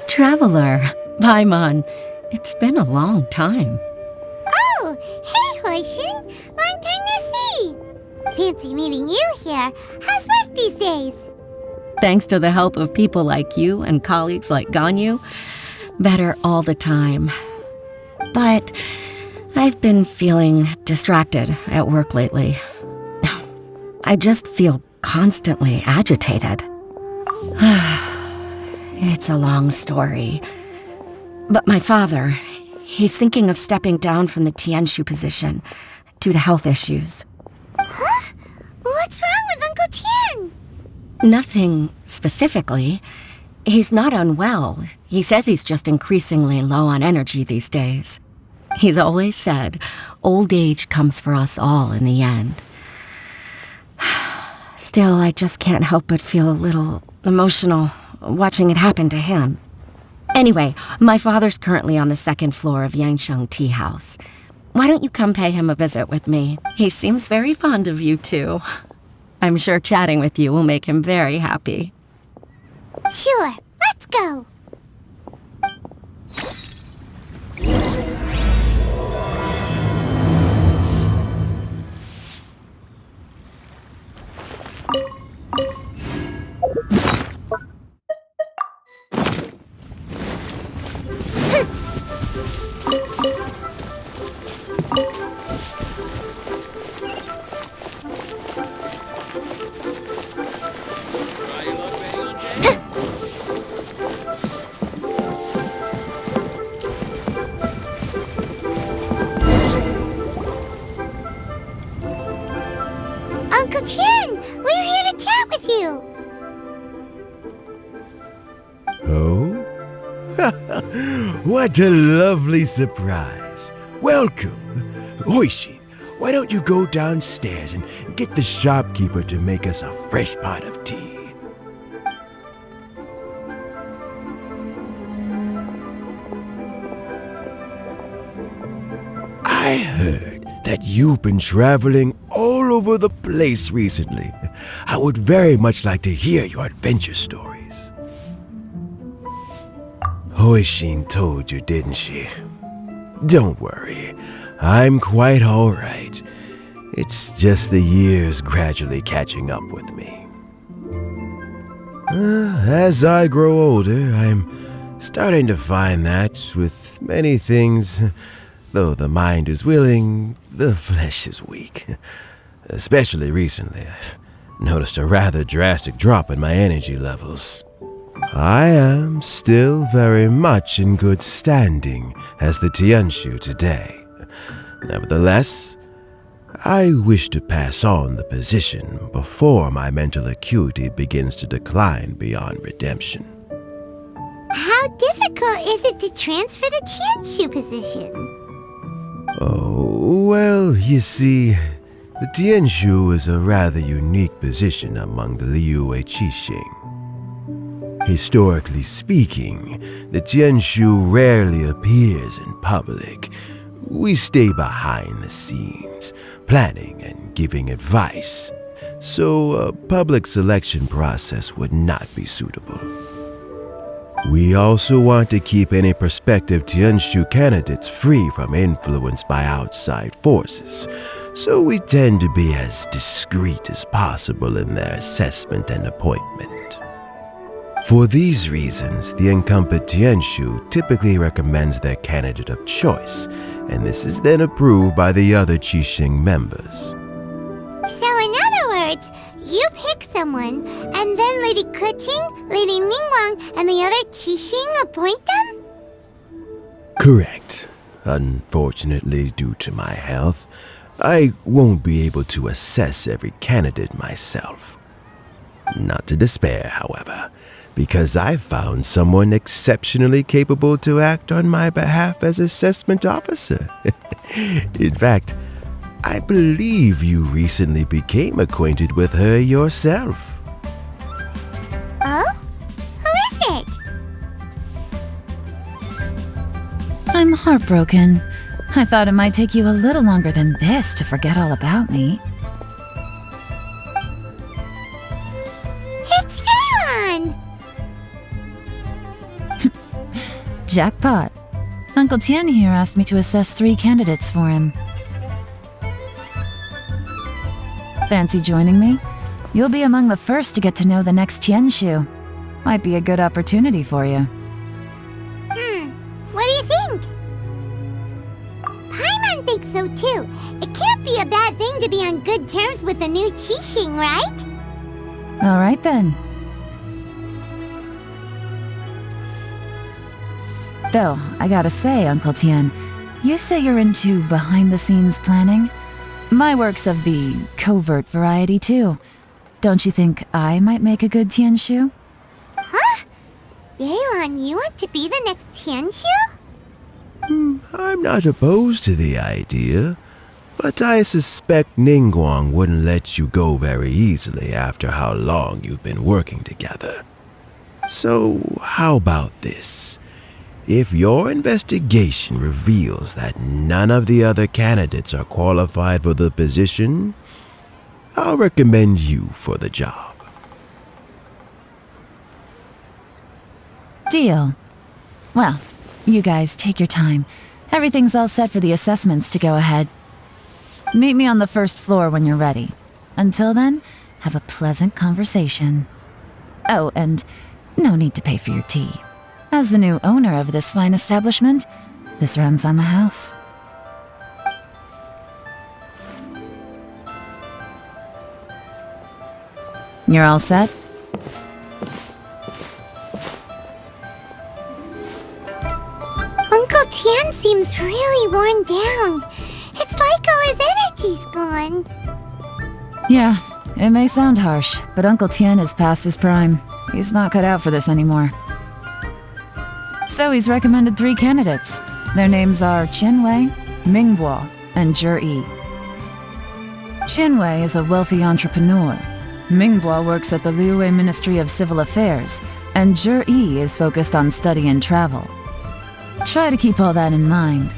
Traveler, Paimon, it's been a long time. Oh, hey, Hoishin! Long time no see! Fancy meeting you here. How's work these days? Thanks to the help of people like you and colleagues like Ganyu, better all the time. But I've been feeling distracted at work lately. I just feel constantly agitated. It's a long story. But my father, he's thinking of stepping down from the Tianshu position due to health issues. Huh? What's wrong with Uncle Tian? Nothing specifically. He's not unwell. He says he's just increasingly low on energy these days. He's always said, old age comes for us all in the end. Still, I just can't help but feel a little emotional watching it happen to him. Anyway, my father's currently on the second floor of Yangsheng Tea House. Why don't you come pay him a visit with me? He seems very fond of you, too. I'm sure chatting with you will make him very happy. Sure, let's go. Uncle Tian, we're here to chat with you. Oh? What a lovely surprise. Welcome. Hoishin, why don't you go downstairs and get the shopkeeper to make us a fresh pot of tea? I heard that you've been traveling all over the place recently. I would very much like to hear your adventure stories. Hoishin told you, didn't she? Don't worry, I'm quite all right. It's just the years gradually catching up with me. As I grow older, I'm starting to find that with many things, though the mind is willing, the flesh is weak. Especially recently, I've noticed a rather drastic drop in my energy levels. I am still very much in good standing as the Tianshu today. Nevertheless, I wish to pass on the position before my mental acuity begins to decline beyond redemption. How difficult is it to transfer the Tianshu position? Oh, well, you see, the Tianshu is a rather unique position among the Liyue Qixing. Historically speaking, the Tianshu rarely appears in public. We stay behind the scenes, planning and giving advice, so a public selection process would not be suitable. We also want to keep any prospective Tianshu candidates free from influence by outside forces, so we tend to be as discreet as possible in their assessment and appointment. For these reasons, the incumbent Tianshu typically recommends their candidate of choice, and this is then approved by the other Qixing members. So in other words, you pick someone, and then Lady Keqing, Lady Ningguang, and the other Qixing appoint them? Correct. Unfortunately, due to my health, I won't be able to assess every candidate myself. Not to despair, however, because I found someone exceptionally capable to act on my behalf as assessment officer. In fact, I believe you recently became acquainted with her yourself. Oh? Who is it? I'm heartbroken. I thought it might take you a little longer than this to forget all about me. It's Yelan! Jackpot. Uncle Tian here asked me to assess 3 candidates for him. Fancy joining me? You'll be among the first to get to know the next Tianshu. Might be a good opportunity for you. What do you think? Paimon thinks so too. It can't be a bad thing to be on good terms with a new Qixing, right? All right then. Though, I gotta say, Uncle Tian, you say you're into behind-the-scenes planning? My work's of the covert variety, too. Don't you think I might make a good Tianshu? Huh? Yelan, you want to be the next Tianshu? I'm not opposed to the idea, but I suspect Ningguang wouldn't let you go very easily after how long you've been working together. So, how about this? If your investigation reveals that none of the other candidates are qualified for the position, I'll recommend you for the job. Deal. Well, you guys take your time. Everything's all set for the assessments to go ahead. Meet me on the first floor when you're ready. Until then, have a pleasant conversation. Oh, and no need to pay for your tea. As the new owner of this fine establishment, this runs on the house. You're all set? Uncle Tian seems really worn down. It's like all his energy's gone. Yeah, it may sound harsh, but Uncle Tian is past his prime. He's not cut out for this anymore. So he's recommended 3 candidates. Their names are Qinwei, Mingguo, and Zhi. Qinwei is a wealthy entrepreneur. Mingguo works at the Liyue Ministry of Civil Affairs, and Zhi is focused on study and travel. Try to keep all that in mind.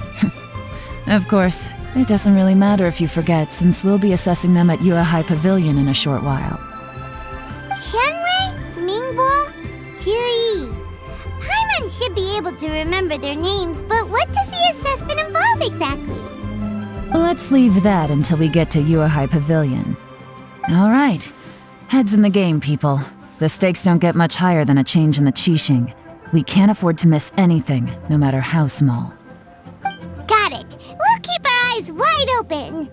Of course, it doesn't really matter if you forget, since we'll be assessing them at Yuehai Pavilion in a short while. Qianwei, Mingguo, Zhi. Paimon should be able to remember their names, but what does the assessment involve exactly? Let's leave that until we get to Yuehai Pavilion. All right. Heads in the game, people. The stakes don't get much higher than a change in the Qixing. We can't afford to miss anything, no matter how small. Got it. We'll keep our eyes wide open.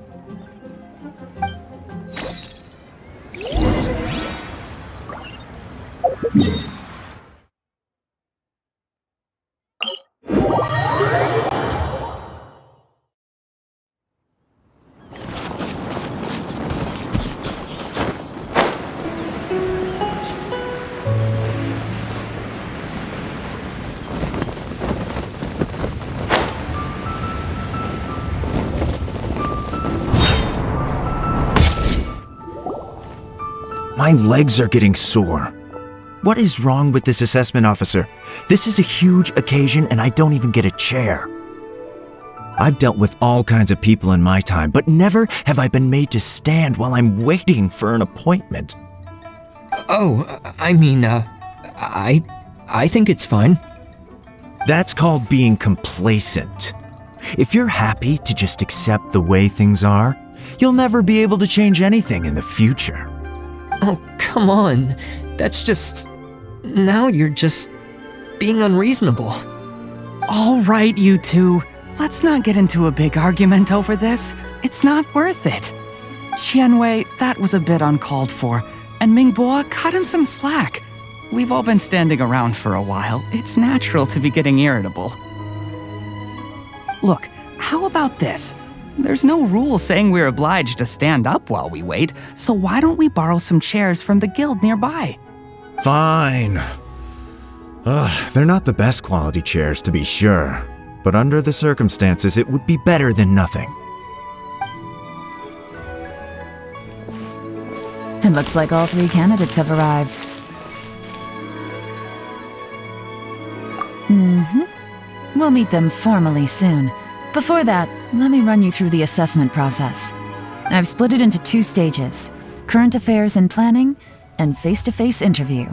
My legs are getting sore. What is wrong with this assessment officer? This is a huge occasion and I don't even get a chair. I've dealt with all kinds of people in my time, but never have I been made to stand while I'm waiting for an appointment. Oh, I mean, I think it's fine. That's called being complacent. If you're happy to just accept the way things are, you'll never be able to change anything in the future. Oh, come on. That's just... now you're just being unreasonable. All right, you two. Let's not get into a big argument over this. It's not worth it. Qianwei, that was a bit uncalled for, and Mingbo, cut him some slack. We've all been standing around for a while. It's natural to be getting irritable. Look, how about this? There's no rule saying we're obliged to stand up while we wait, so why don't we borrow some chairs from the guild nearby? Fine. They're not the best quality chairs, to be sure. But under the circumstances, it would be better than nothing. It looks like all 3 candidates have arrived. We'll meet them formally soon. Before that, let me run you through the assessment process. I've split it into 2 stages: current affairs and planning, and face-to-face interview.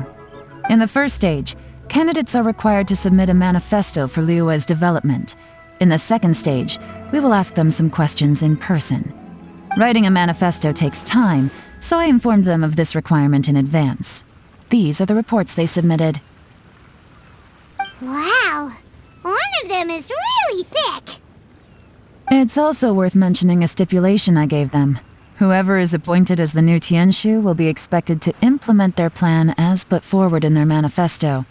In the first stage, candidates are required to submit a manifesto for Liyue's development. In the second stage, we will ask them some questions in person. Writing a manifesto takes time, so I informed them of this requirement in advance. These are the reports they submitted. Wow, one of them is really thick. It's also worth mentioning a stipulation I gave them. Whoever is appointed as the new Tianshu will be expected to implement their plan as put forward in their manifesto.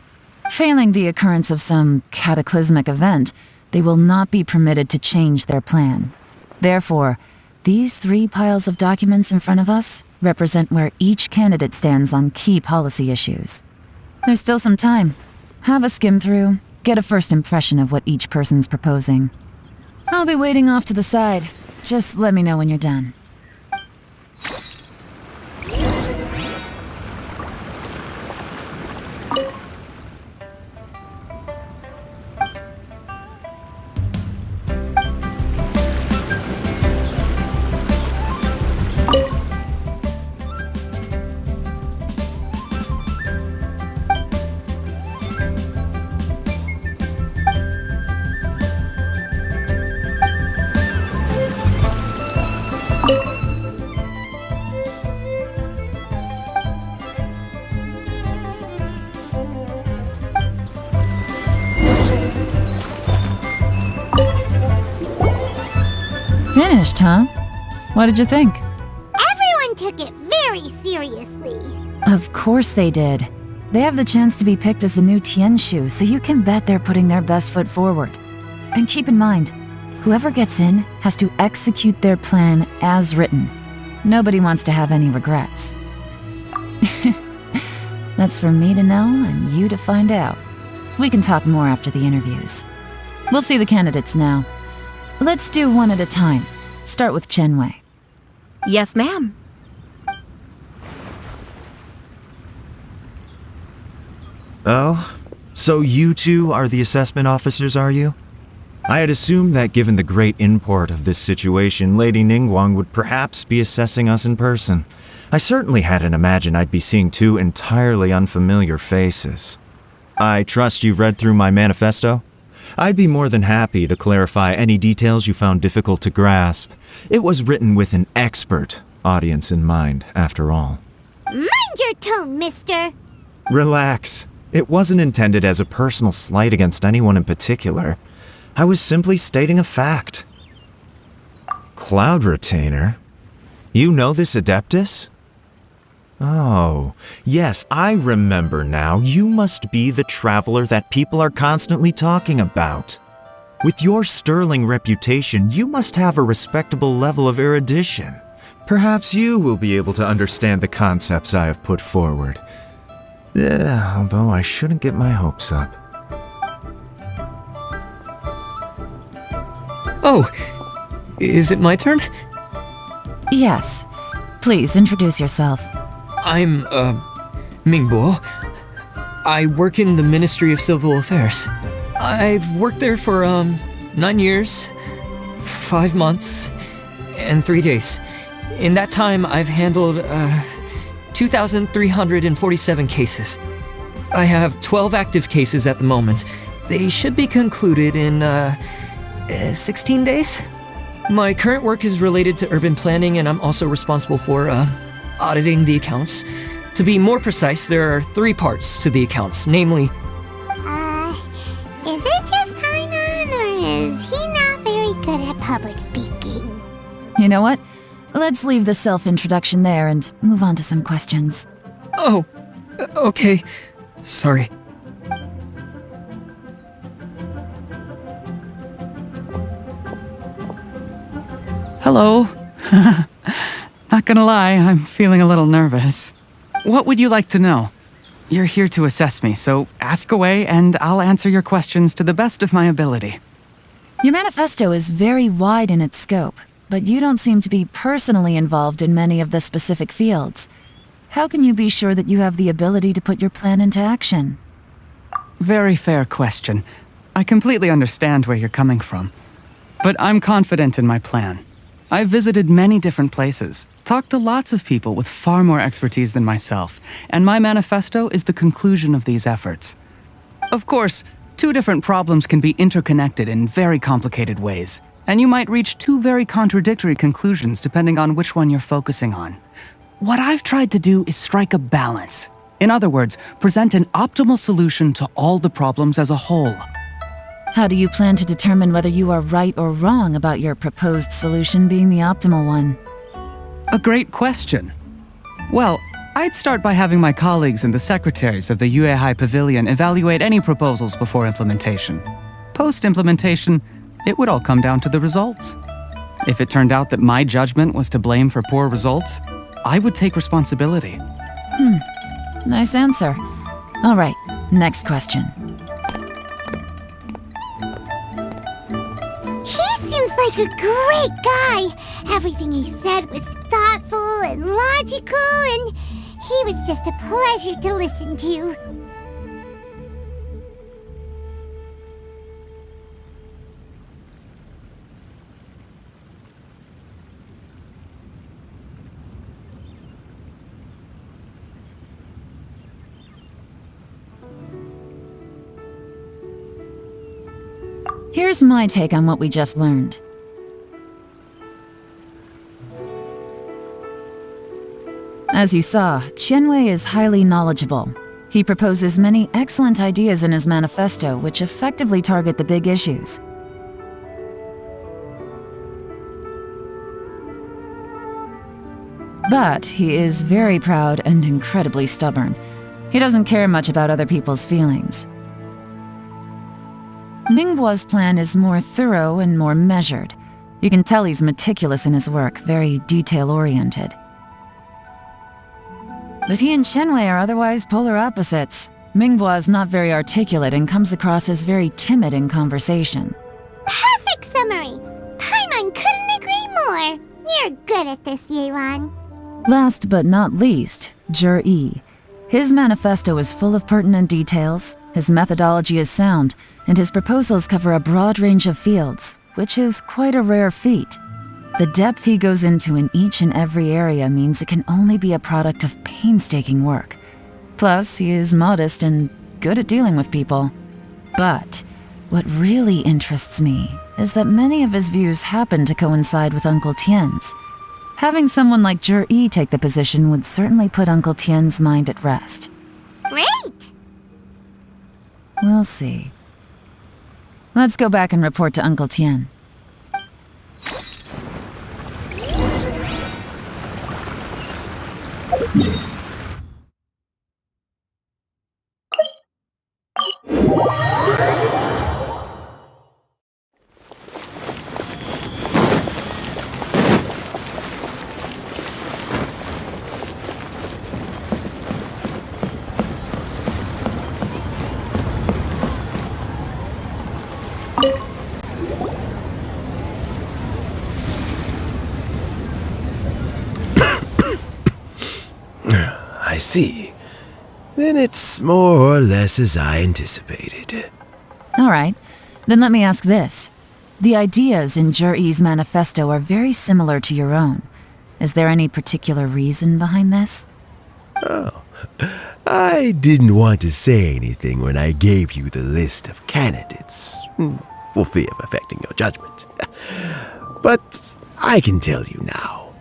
Failing the occurrence of some cataclysmic event, they will not be permitted to change their plan. Therefore, these 3 piles of documents in front of us represent where each candidate stands on key policy issues. There's still some time. Have a skim through, get a first impression of what each person's proposing. I'll be waiting off to the side. Just let me know when you're done. Finished, huh? What did you think? Everyone took it very seriously. Of course they did. They have the chance to be picked as the new Tianshu, so you can bet they're putting their best foot forward. And keep in mind, whoever gets in has to execute their plan as written. Nobody wants to have any regrets. That's for me to know and you to find out. We can talk more after the interviews. We'll see the candidates now. Let's do one at a time. Start with Qianwei. Yes, ma'am. Oh? So you 2 are the assessment officers, are you? I had assumed that given the great import of this situation, Lady Ningguang would perhaps be assessing us in person. I certainly hadn't imagined I'd be seeing 2 entirely unfamiliar faces. I trust you've read through my manifesto? I'd be more than happy to clarify any details you found difficult to grasp. It was written with an expert audience in mind, after all. Mind your tone, mister. Relax. It wasn't intended as a personal slight against anyone in particular. I was simply stating a fact. Cloud Retainer? You know this Adeptus? Oh, yes, I remember now. You must be the traveler that people are constantly talking about. With your sterling reputation, you must have a respectable level of erudition. Perhaps you will be able to understand the concepts I have put forward. Although I shouldn't get my hopes up. Oh, is it my turn? Yes. Please introduce yourself. I'm, Mingbo. I work in the Ministry of Civil Affairs. I've worked there for, 9 years, 5 months, and 3 days. In that time, I've handled, 2,347 cases. I have 12 active cases at the moment. They should be concluded in, 16 days? My current work is related to urban planning, and I'm also responsible for, auditing the accounts, To be more precise, there are 3 parts to the accounts, namely, Is it just Paimon, or is he not very good at public speaking? You know what? Let's leave the self-introduction there and move on to some questions. oh, okay, sorry. Hello. Not gonna lie, I'm feeling a little nervous. What would you like to know? You're here to assess me, so ask away and I'll answer your questions to the best of my ability. Your manifesto is very wide in its scope, but you don't seem to be personally involved in many of the specific fields. How can you be sure that you have the ability to put your plan into action? Very fair question. I completely understand where you're coming from. But I'm confident in my plan. I've visited many different places, talked to lots of people with far more expertise than myself, and my manifesto is the conclusion of these efforts. Of course, 2 different problems can be interconnected in very complicated ways, and you might reach 2 very contradictory conclusions depending on which one you're focusing on. What I've tried to do is strike a balance. In other words, present an optimal solution to all the problems as a whole. How do you plan to determine whether you are right or wrong about your proposed solution being the optimal one? A great question. Well, I'd start by having my colleagues and the secretaries of the Yuehai Pavilion evaluate any proposals before implementation. Post-implementation, it would all come down to the results. If it turned out that my judgment was to blame for poor results, I would take responsibility. Nice answer. All right, next question. He seems like a great guy. Everything he said was thoughtful and logical, and he was just a pleasure to listen to. Here's my take on what we just learned. As you saw, Qianwei is highly knowledgeable. He proposes many excellent ideas in his manifesto which effectively target the big issues. But he is very proud and incredibly stubborn. He doesn't care much about other people's feelings. Mingbo's plan is more thorough and more measured. You can tell he's meticulous in his work, very detail-oriented. But he and Qianwei are otherwise polar opposites. Mingbo is not very articulate and comes across as very timid in conversation. Perfect summary! Paimon couldn't agree more! You're good at this, Yelan. Last but not least, Yi. His manifesto is full of pertinent details, his methodology is sound, and his proposals cover a broad range of fields, which is quite a rare feat. The depth he goes into in each and every area means it can only be a product of painstaking work. Plus, he is modest and good at dealing with people. But what really interests me is that many of his views happen to coincide with Uncle Tien's. Having someone like Yi take the position would certainly put Uncle Tien's mind at rest. Great! We'll see. Let's go back and report to Uncle Tien. I see. Then it's more or less as I anticipated. All right, then let me ask this. The ideas in Yi's manifesto are very similar to your own. Is there any particular reason behind this? Oh, I didn't want to say anything when I gave you the list of candidates, for fear of affecting your judgment. But I can tell you now.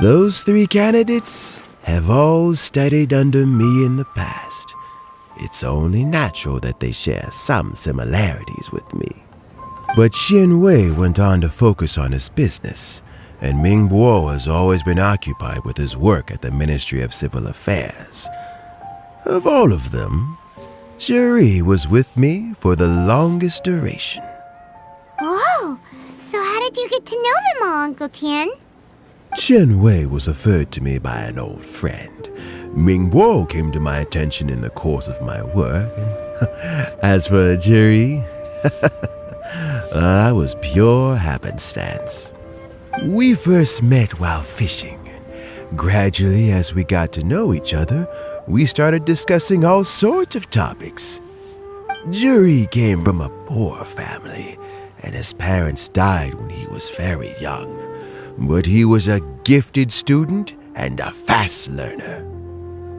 Those 3 candidates have all studied under me in the past. It's only natural that they share some similarities with me. But Xian Wei went on to focus on his business, and Ming Bo has always been occupied with his work at the Ministry of Civil Affairs. Of all of them, Zhuri was with me for the longest duration. Whoa! So how did you get to know them all, Uncle Tian? Chen Wei was referred to me by an old friend. Ming Bo came to my attention in the course of my work. As for Zhuri, that was pure happenstance. We first met while fishing. Gradually, as we got to know each other, we started discussing all sorts of topics. Zhuri came from a poor family, and his parents died when he was very young. But he was a gifted student and a fast learner.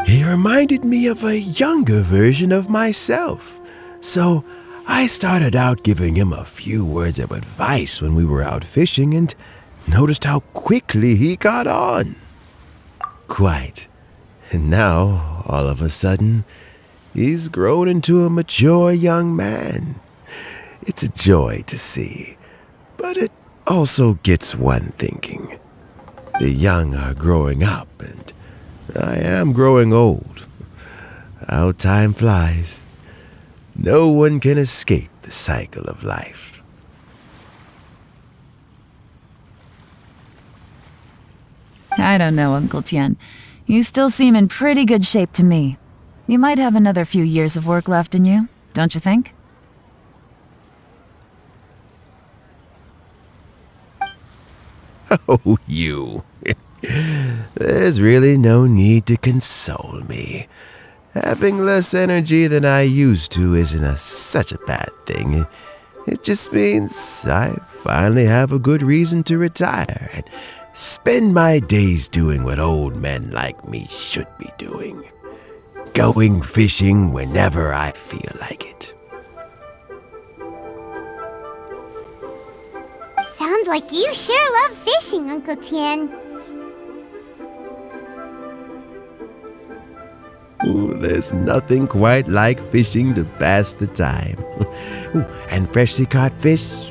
He reminded me of a younger version of myself, so I started out giving him a few words of advice when we were out fishing and noticed how quickly he got on. Quite. And now, all of a sudden, he's grown into a mature young man. It's a joy to see, but it also gets one thinking. The young are growing up, and I am growing old. How time flies. No one can escape the cycle of life. I don't know, Uncle Tian. You still seem in pretty good shape to me. You might have another few years of work left in you, don't you think? Oh, you. There's really no need to console me. Having less energy than I used to isn't such a bad thing. It just means I finally have a good reason to retire and spend my days doing what old men like me should be doing. Going fishing whenever I feel like it. Sounds like you sure love fishing, Uncle Tian. Ooh, there's nothing quite like fishing to pass the time. Ooh, and freshly caught fish,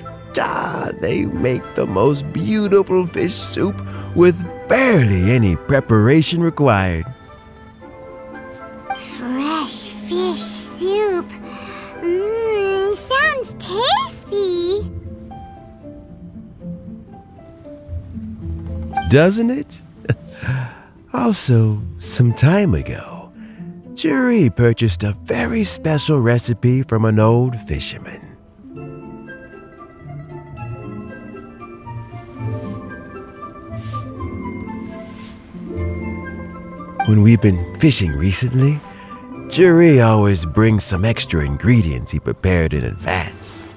they make the most beautiful fish soup with barely any preparation required. Fresh fish soup. Sounds tasty. Doesn't it? Also, some time ago, Zhuri purchased a very special recipe from an old fisherman. When we've been fishing recently, Zhuri always brings some extra ingredients he prepared in advance.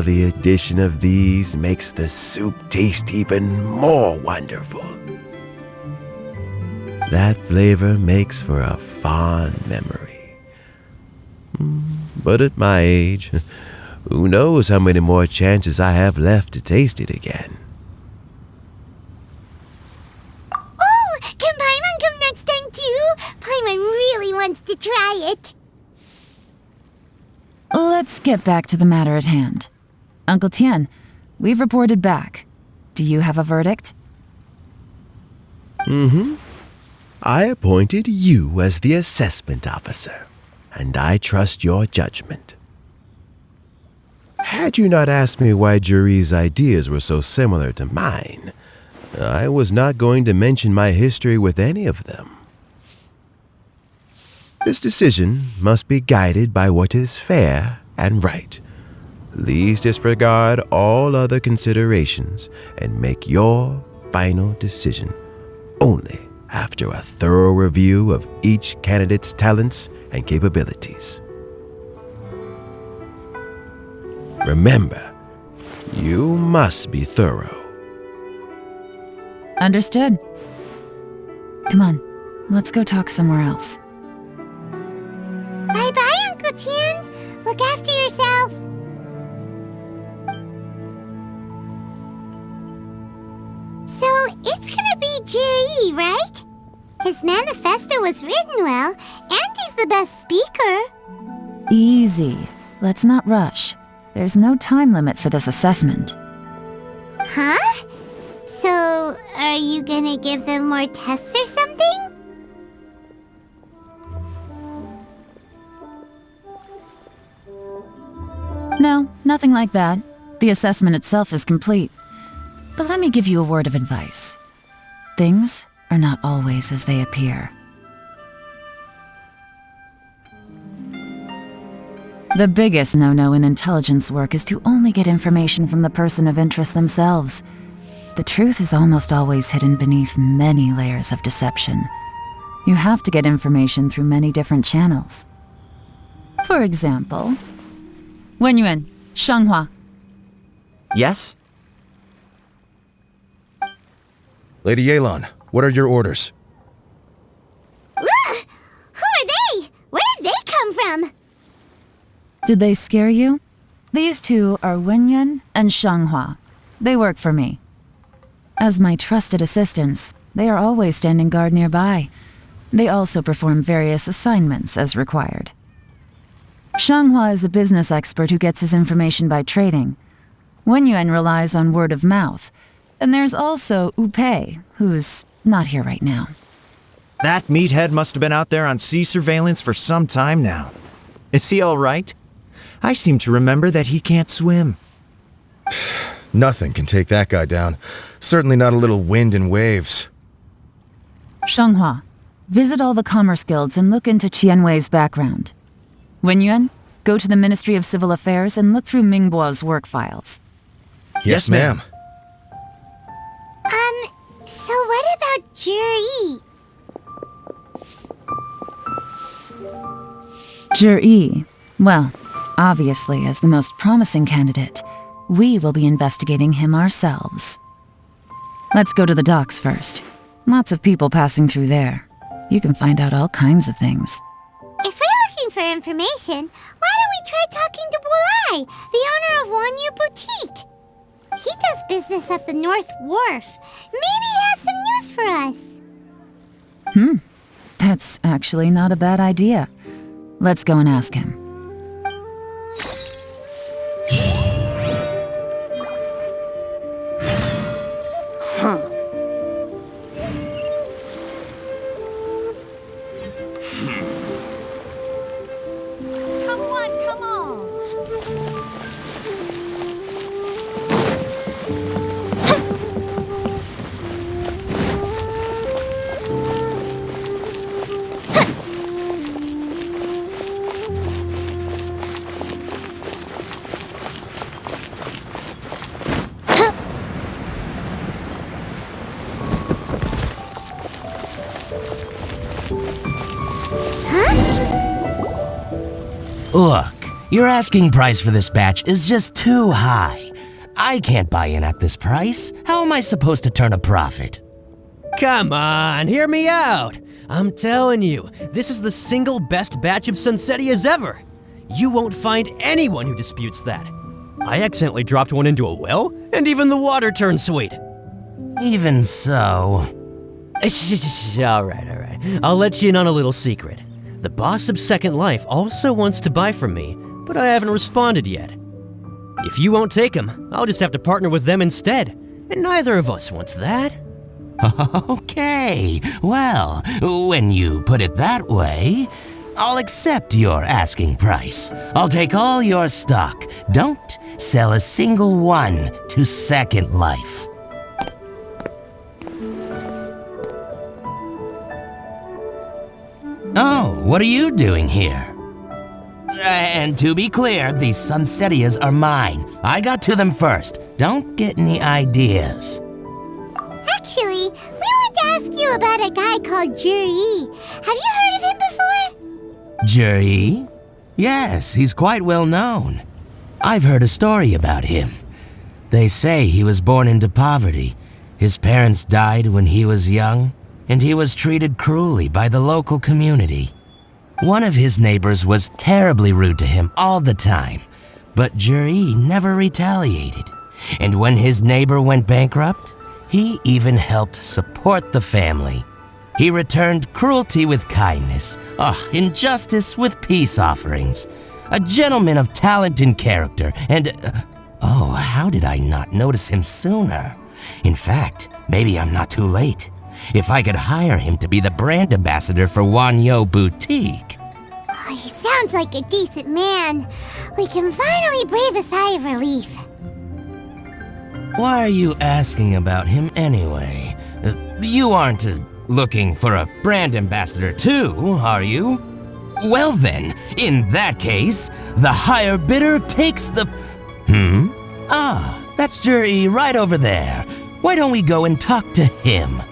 The addition of these makes the soup taste even more wonderful. That flavor makes for a fond memory. But at my age, who knows how many more chances I have left to taste it again. Oh, can Paimon come next time too? Paimon really wants to try it. Let's get back to the matter at hand. Uncle Tian, we've reported back. Do you have a verdict? I appointed you as the assessment officer, and I trust your judgment. Had you not asked me why Zhuri's ideas were so similar to mine, I was not going to mention my history with any of them. This decision must be guided by what is fair and right. Please disregard all other considerations and make your final decision only after a thorough review of each candidate's talents and capabilities. Remember, you must be thorough. Understood. Come on, let's go talk somewhere else. Bye-bye, Uncle Tian. Look after yourself. So, it's gonna be Jiri, right? His manifesto was written well, and he's the best speaker. Easy. Let's not rush. There's no time limit for this assessment. Huh? So, are you gonna give them more tests or something? No, nothing like that. The assessment itself is complete. But let me give you a word of advice. Things are not always as they appear. The biggest no-no in intelligence work is to only get information from the person of interest themselves. The truth is almost always hidden beneath many layers of deception. You have to get information through many different channels. For example, Wenyuan, Shanghua. Yes? Lady Yelan, what are your orders? Ugh! Who are they? Where did they come from? Did they scare you? These two are Wenyuan and Shanghua. They work for me. As my trusted assistants, they are always standing guard nearby. They also perform various assignments as required. Shanghua is a business expert who gets his information by trading. Wenyuan relies on word of mouth. And there's also Upei, who's not here right now. That meathead must have been out there on sea surveillance for some time now. Is he all right? I seem to remember that he can't swim. Nothing can take that guy down. Certainly not a little wind and waves. Shanghua, visit all the commerce guilds and look into Qianwei's background. Wenyuan, go to the Ministry of Civil Affairs and look through Mingbo's work files. Yes, ma'am. So what about Juri? Juri, well, obviously as the most promising candidate, we will be investigating him ourselves. Let's go to the docks first. Lots of people passing through there. You can find out all kinds of things. If we're looking for information, why don't we try talking to Bulai, the owner of Wanyu Boutique? He does business at the North Wharf. Maybe he has some news for us. That's actually not a bad idea. Let's go and ask him. Come on! Look, your asking price for this batch is just too high. I can't buy in at this price. How am I supposed to turn a profit? Come on, hear me out. I'm telling you, this is the single best batch of Sunsettias ever. You won't find anyone who disputes that. I accidentally dropped one into a well, and even the water turned sweet. Even so... All right. I'll let you in on a little secret. The boss of Second Life also wants to buy from me, but I haven't responded yet. If you won't take him, I'll just have to partner with them instead, and neither of us wants that. Okay, well, when you put it that way, I'll accept your asking price. I'll take all your stock. Don't sell a single one to Second Life. Oh, what are you doing here? And to be clear, these Sunsettias are mine. I got to them first. Don't get any ideas. Actually, we want to ask you about a guy called Juri. Have you heard of him before? Juri? Yes, he's quite well known. I've heard a story about him. They say he was born into poverty. His parents died when he was young, and he was treated cruelly by the local community. One of his neighbors was terribly rude to him all the time, but Juri never retaliated. And when his neighbor went bankrupt, he even helped support the family. He returned cruelty with kindness, injustice with peace offerings. A gentleman of talent and character, and... how did I not notice him sooner? In fact, maybe I'm not too late. If I could hire him to be the brand ambassador for Wanyo Boutique. Oh, he sounds like a decent man. We can finally breathe a sigh of relief. Why are you asking about him anyway? You aren't looking for a brand ambassador too, are you? Well then, in that case, the higher bidder takes the... That's Juri right over there. Why don't we go and talk to him?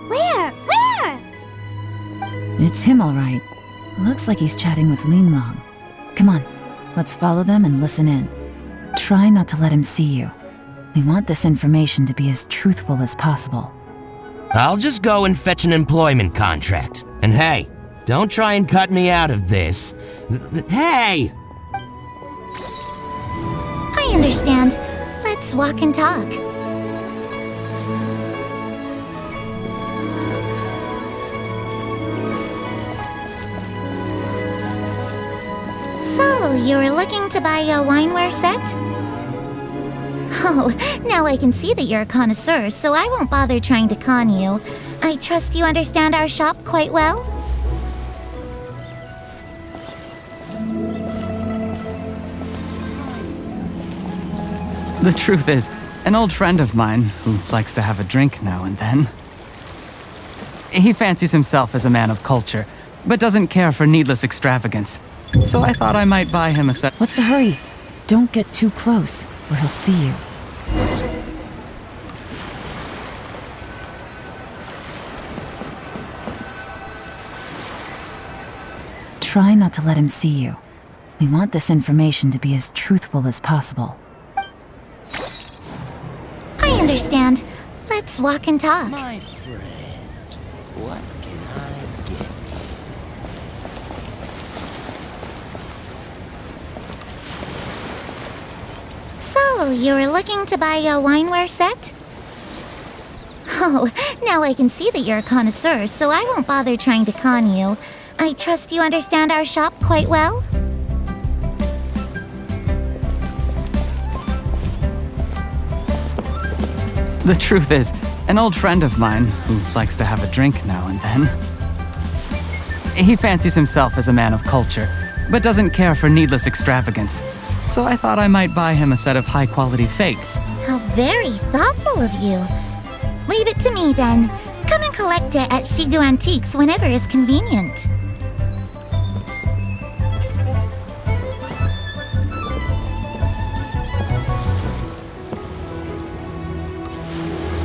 Where? Where? It's him, all right. Looks like he's chatting with Yelan. Come on, let's follow them and listen in. Try not to let him see you. We want this information to be as truthful as possible. I'll just go and fetch an employment contract. And hey, don't try and cut me out of this. Hey! I understand. Let's walk and talk. So, you were looking to buy a wineware set? Oh, now I can see that you're a connoisseur, so I won't bother trying to con you. I trust you understand our shop quite well? The truth is, an old friend of mine, who likes to have a drink now and then, he fancies himself as a man of culture, but doesn't care for needless extravagance. So I thought I might buy him a set. What's the hurry? Don't get too close, or he'll see you. Try not to let him see you. We want this information to be as truthful as possible. I understand. Let's walk and talk. My friend, what can I get you? So, you were looking to buy a wineware set? Oh, now I can see that you're a connoisseur, so I won't bother trying to con you. I trust you understand our shop quite well? The truth is, an old friend of mine, who likes to have a drink now and then, he fancies himself as a man of culture, but doesn't care for needless extravagance. So I thought I might buy him a set of high-quality fakes. How very thoughtful of you. Leave it to me, then. Come and collect it at Shigu Antiques whenever is convenient.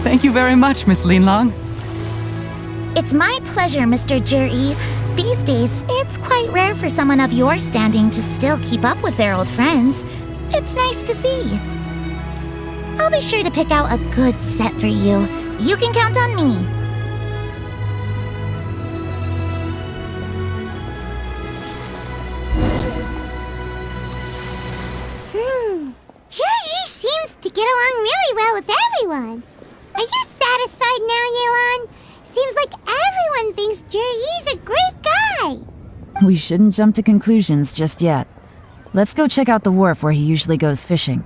Thank you very much, Miss Yelan. It's my pleasure, Mr. Juri. These days, it's quite rare for someone of your standing to still keep up with their old friends. It's nice to see. I'll be sure to pick out a good set for you. You can count on me. Juri seems to get along really well with everyone. Are you satisfied now, Yelan? Seems like everyone thinks Juri's a great guy. We shouldn't jump to conclusions just yet. Let's go check out the wharf where he usually goes fishing.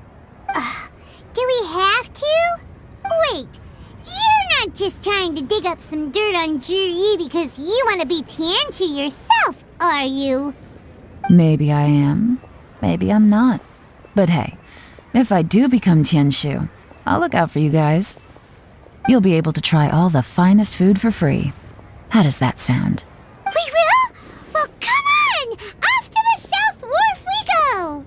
Do we have to? Wait, you're not just trying to dig up some dirt on Juri because you want to be Tianshu yourself, are you? Maybe I am. Maybe I'm not. But hey, if I do become Tianshu, I'll look out for you guys. You'll be able to try all the finest food for free. How does that sound? We will? Well, come on! Off to the South Wharf we go!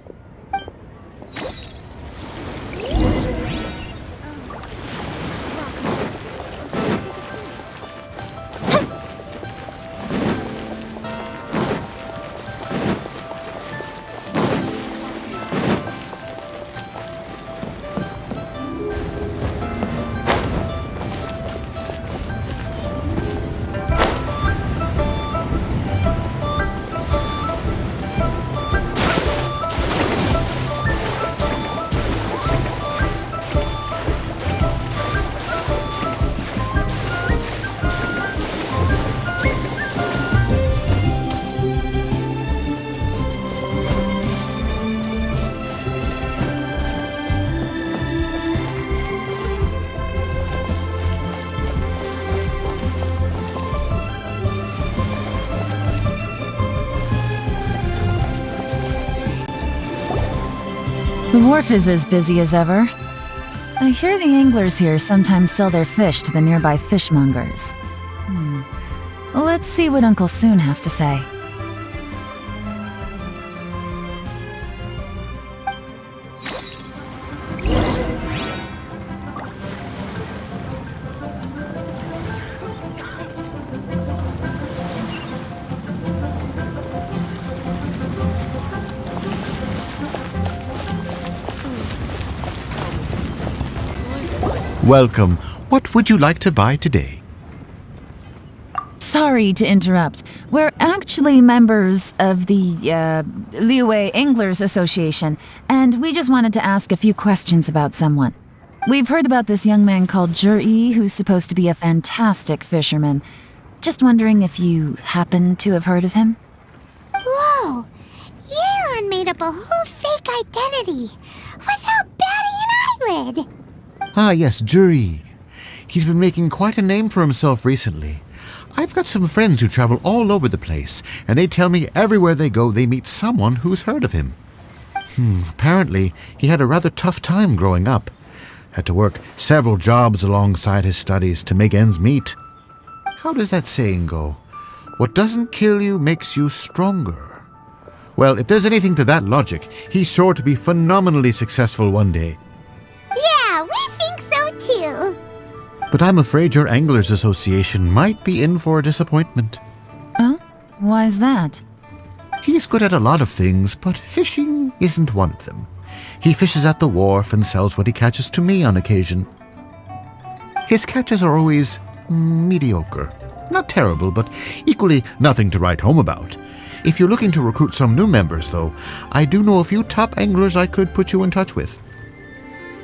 wharf is as busy as ever. I hear the anglers here sometimes sell their fish to the nearby fishmongers. Let's see what Uncle Soon has to say. Welcome. What would you like to buy today? Sorry to interrupt. We're actually members of the, Liyue Anglers Association, and we just wanted to ask a few questions about someone. We've heard about this young man called Zhi, who's supposed to be a fantastic fisherman. Just wondering if you happen to have heard of him? Whoa! Yelan made up a whole fake identity without batting an eyelid! Ah, yes, Zhi. He's been making quite a name for himself recently. I've got some friends who travel all over the place, and they tell me everywhere they go they meet someone who's heard of him. Apparently, he had a rather tough time growing up. Had to work several jobs alongside his studies to make ends meet. How does that saying go? What doesn't kill you makes you stronger. Well, if there's anything to that logic, he's sure to be phenomenally successful one day. Yeah, we think so too. But I'm afraid your Anglers Association might be in for a disappointment. Oh? Why's that? He's good at a lot of things, but fishing isn't one of them. He fishes at the wharf and sells what he catches to me on occasion. His catches are always mediocre. Not terrible, but equally nothing to write home about. If you're looking to recruit some new members, though, I do know a few top anglers I could put you in touch with.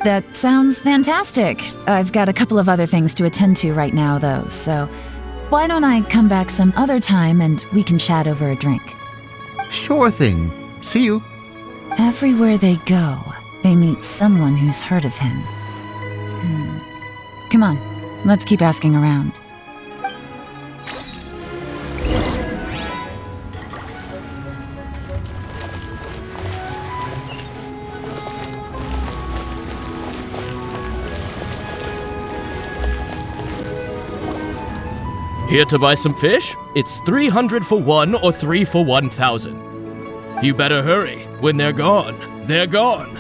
That sounds fantastic. I've got a couple of other things to attend to right now, though, so why don't I come back some other time and we can chat over a drink? Sure thing. See you. Everywhere they go, they meet someone who's heard of him. Come on, let's keep asking around. Here to buy some fish? It's 300 for one or 3 for 1,000. You better hurry. When they're gone, they're gone.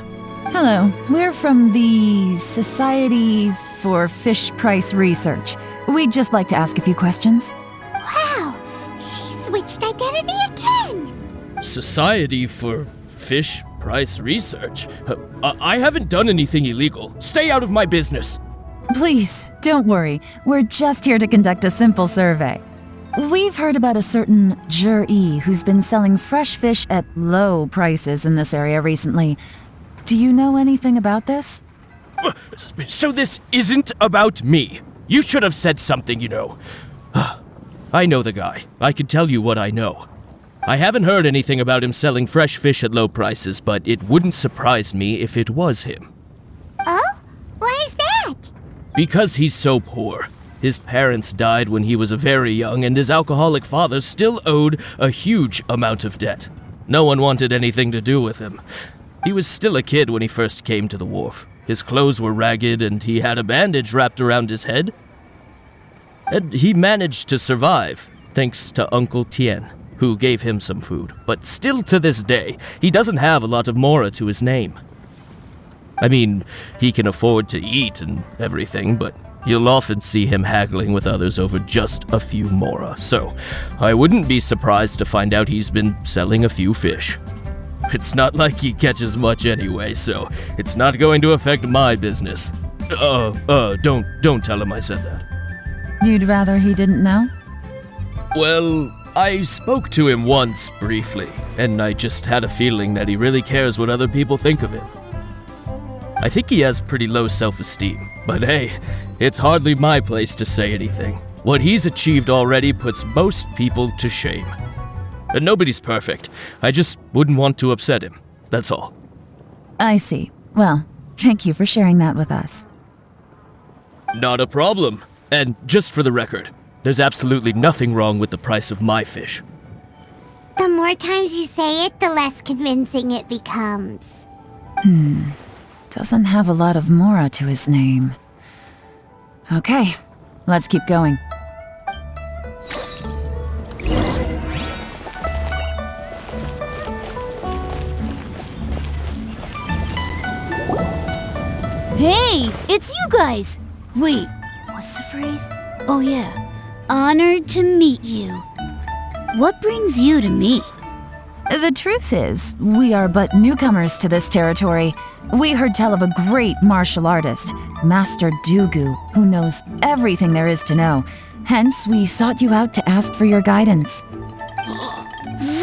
Hello, we're from the Society for Fish Price Research. We'd just like to ask a few questions. Wow, she switched identity again! Society for Fish Price Research? I haven't done anything illegal. Stay out of my business. Please, don't worry. We're just here to conduct a simple survey. We've heard about a certain Zhi who's been selling fresh fish at low prices in this area recently. Do you know anything about this? So this isn't about me. You should have said something, you know. I know the guy. I can tell you what I know. I haven't heard anything about him selling fresh fish at low prices, but it wouldn't surprise me if it was him. Oh? Why is that? Because he's so poor. His parents died when he was very young, and his alcoholic father still owed a huge amount of debt. No one wanted anything to do with him. He was still a kid when he first came to the wharf. His clothes were ragged, and he had a bandage wrapped around his head. And he managed to survive, thanks to Uncle Tien, who gave him some food. But still to this day, he doesn't have a lot of mora to his name. I mean, he can afford to eat and everything, but you'll often see him haggling with others over just a few mora, so I wouldn't be surprised to find out he's been selling a few fish. It's not like he catches much anyway, so it's not going to affect my business. Don't tell him I said that. You'd rather he didn't know? Well, I spoke to him once briefly, and I just had a feeling that he really cares what other people think of him. I think he has pretty low self-esteem, but hey, it's hardly my place to say anything. What he's achieved already puts most people to shame. And nobody's perfect. I just wouldn't want to upset him, that's all. I see. Well, thank you for sharing that with us. Not a problem. And just for the record, there's absolutely nothing wrong with the price of my fish. The more times you say it, the less convincing it becomes. Doesn't have a lot of mora to his name. Okay, let's keep going. Hey, it's you guys! Wait, what's the phrase? Oh yeah, honored to meet you. What brings you to me? The truth is, we are but newcomers to this territory. We heard tell of a great martial artist, Master Dugu, who knows everything there is to know. Hence, we sought you out to ask for your guidance.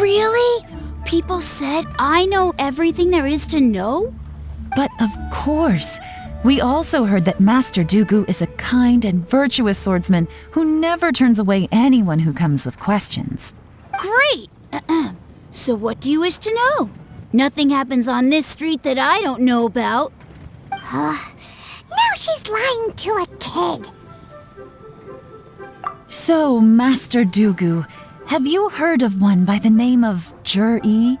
Really? People said I know everything there is to know? But of course, we also heard that Master Dugu is a kind and virtuous swordsman who never turns away anyone who comes with questions. Great! So what do you wish to know? Nothing happens on this street that I don't know about. Now she's lying to a kid. So, Master Dugu, have you heard of one by the name of Jur-E?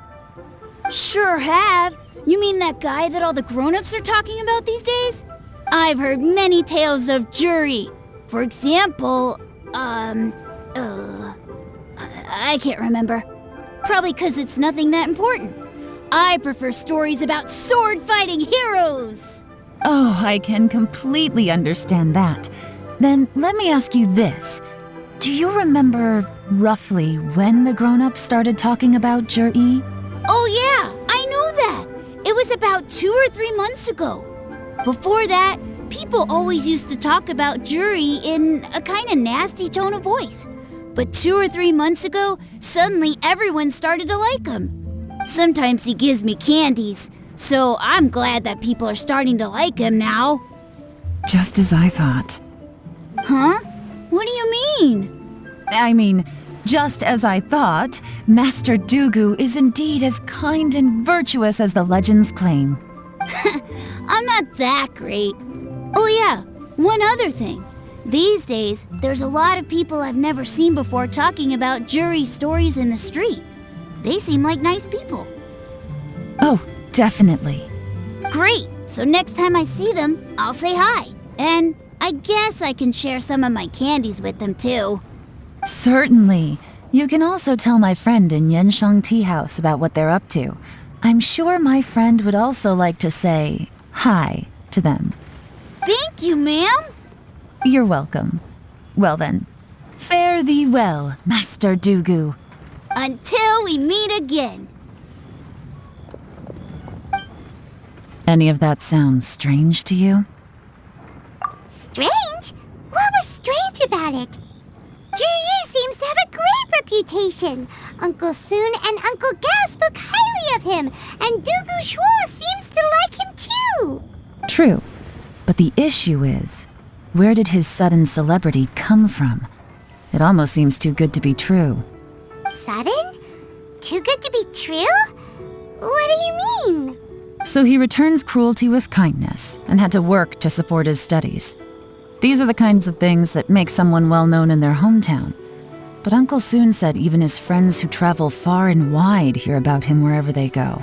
Sure have. You mean that guy that all the grown-ups are talking about these days? I've heard many tales of Juri. For example, I can't remember. Probably because it's nothing that important. I prefer stories about sword-fighting heroes. Oh, I can completely understand that. Then let me ask you this. Do you remember roughly when the grown-ups started talking about Jur-E? Oh yeah, I know that. It was about 2 or 3 months ago. Before that, people always used to talk about Juri in a kind of nasty tone of voice. But 2 or 3 months ago, suddenly everyone started to like him. Sometimes he gives me candies, so I'm glad that people are starting to like him now. Just as I thought. Huh? What do you mean? I mean, just as I thought, Master Dugu is indeed as kind and virtuous as the legends claim. I'm not that great. Oh yeah, one other thing. These days, there's a lot of people I've never seen before talking about Juri stories in the street. They seem like nice people. Oh, definitely. Great! So next time I see them, I'll say hi. And I guess I can share some of my candies with them too. Certainly. You can also tell my friend in Yenshang Tea House about what they're up to. I'm sure my friend would also like to say hi to them. Thank you, ma'am. You're welcome. Well then, fare thee well, Master Dugu. Until we meet again. Any of that sound strange to you? Strange? What was strange about it? Juri seems to have a great reputation. Uncle Soon and Uncle Gao spoke highly of him, and Dugu Shuo seems to like him too. True. But the issue is, where did his sudden celebrity come from? It almost seems too good to be true. Sudden? Too good to be true? What do you mean? So he returns cruelty with kindness and had to work to support his studies. These are the kinds of things that make someone well known in their hometown. But Uncle Soon said even his friends who travel far and wide hear about him wherever they go.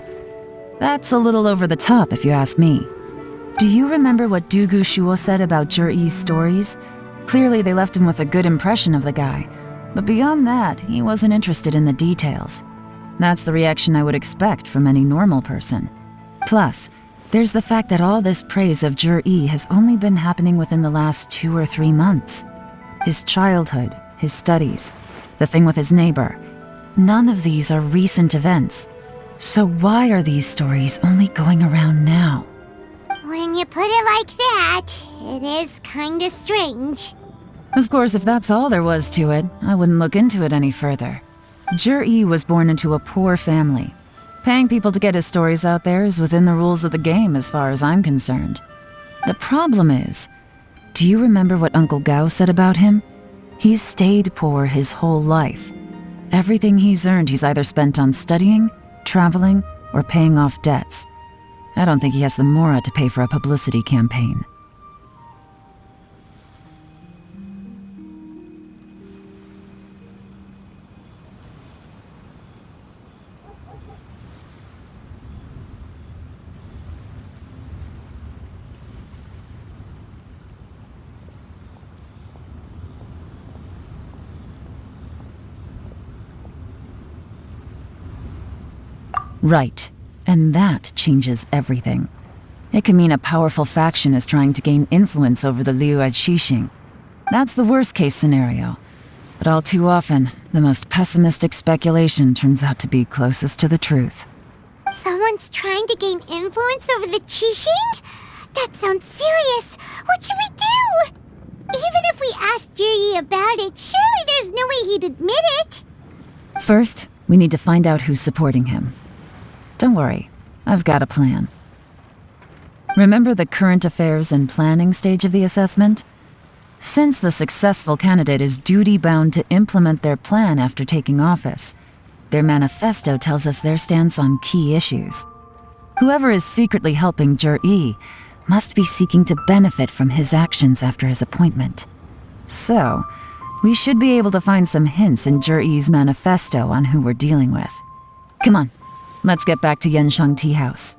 That's a little over the top, if you ask me. Do you remember what Dugu Shuo said about Jur-E's stories? Clearly they left him with a good impression of the guy. But beyond that, he wasn't interested in the details. That's the reaction I would expect from any normal person. Plus, there's the fact that all this praise of Jur-E has only been happening within the last 2 or 3 months. His childhood, his studies, the thing with his neighbor. None of these are recent events. So why are these stories only going around now? When you put it like that, it is kinda strange. Of course, if that's all there was to it, I wouldn't look into it any further. Jur-E was born into a poor family. Paying people to get his stories out there is within the rules of the game as far as I'm concerned. The problem is, do you remember what Uncle Gao said about him? He's stayed poor his whole life. Everything he's earned he's either spent on studying, traveling, or paying off debts. I don't think he has the mora to pay for a publicity campaign. Right. And that changes everything. It could mean a powerful faction is trying to gain influence over the Liu Xixing. That's the worst-case scenario. But all too often, the most pessimistic speculation turns out to be closest to the truth. Someone's trying to gain influence over the Qixing? That sounds serious. What should we do? Even if we asked Juri about it, surely there's no way he'd admit it. First, we need to find out who's supporting him. Don't worry, I've got a plan. Remember the current affairs and planning stage of the assessment? Since the successful candidate is duty-bound to implement their plan after taking office, their manifesto tells us their stance on key issues. Whoever is secretly helping Jur-E must be seeking to benefit from his actions after his appointment. So, we should be able to find some hints in Jur-E's manifesto on who we're dealing with. Come on, let's get back to Yenshang Tea House.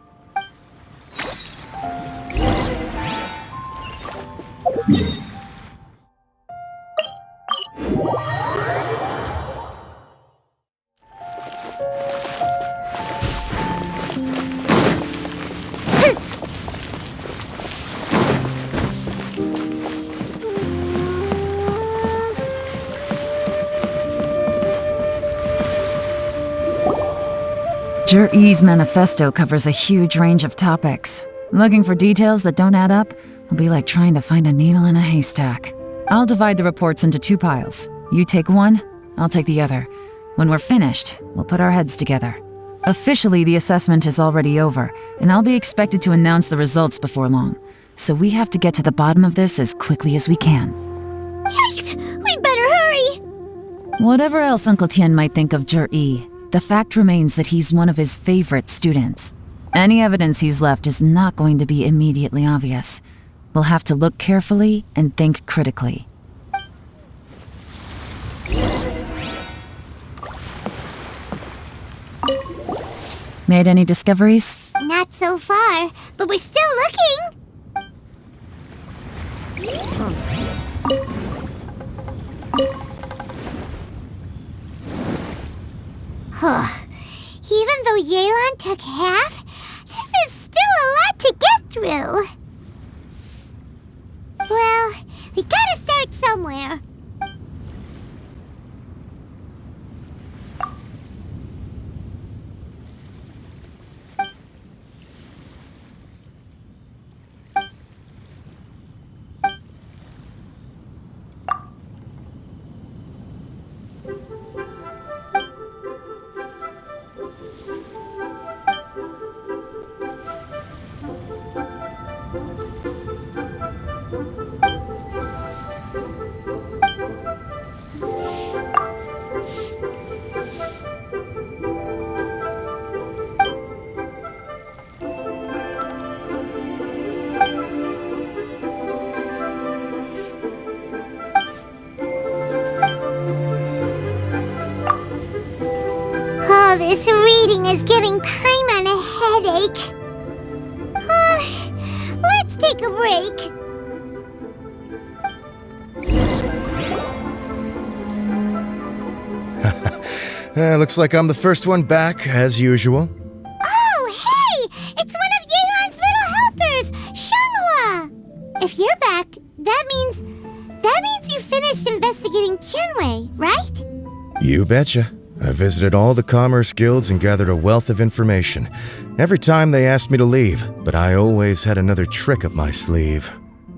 Jur-E's manifesto covers a huge range of topics. Looking for details that don't add up will be like trying to find a needle in a haystack. I'll divide the reports into 2 piles. You take one, I'll take the other. When we're finished, we'll put our heads together. Officially, the assessment is already over, and I'll be expected to announce the results before long. So we have to get to the bottom of this as quickly as we can. Yikes! We better hurry! Whatever else Uncle Tian might think of Jur-E, the fact remains that he's one of his favorite students. Any evidence he's left is not going to be immediately obvious. We'll have to look carefully and think critically. Made any discoveries? Not so far, but we're still looking. Even though Yelan took half, this is still a lot to get through. Well, we gotta start somewhere. Oh, this reading is giving Paimon a headache. Let's take a break. Looks like I'm the first one back, as usual. Oh, hey! It's one of Yelan's little helpers, Shanghua! If you're back, that means you finished investigating Tianwei, right? You betcha. I visited all the commerce guilds and gathered a wealth of information. Every time they asked me to leave, but I always had another trick up my sleeve.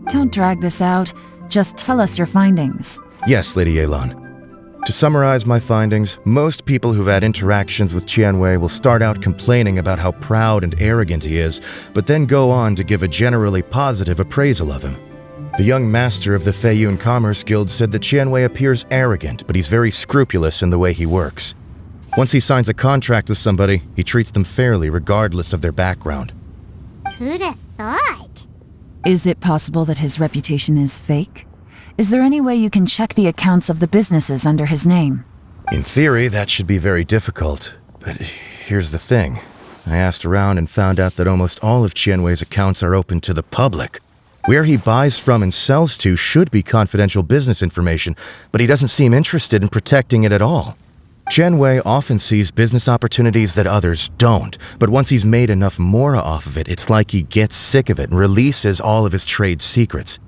Don't drag this out. Just tell us your findings. Yes, Lady Yelan. To summarize my findings, most people who've had interactions with Tianwei will start out complaining about how proud and arrogant he is, but then go on to give a generally positive appraisal of him. The young master of the Feiyun Commerce Guild said that Tianwei appears arrogant, but he's very scrupulous in the way he works. Once he signs a contract with somebody, he treats them fairly regardless of their background. Who'd have thought? Is it possible that his reputation is fake? Is there any way you can check the accounts of the businesses under his name? In theory, that should be very difficult. But here's the thing. I asked around and found out that almost all of Tianwei's accounts are open to the public. Where he buys from and sells to should be confidential business information, but he doesn't seem interested in protecting it at all. Qianwei often sees business opportunities that others don't, but once he's made enough mora off of it, it's like he gets sick of it and releases all of his trade secrets.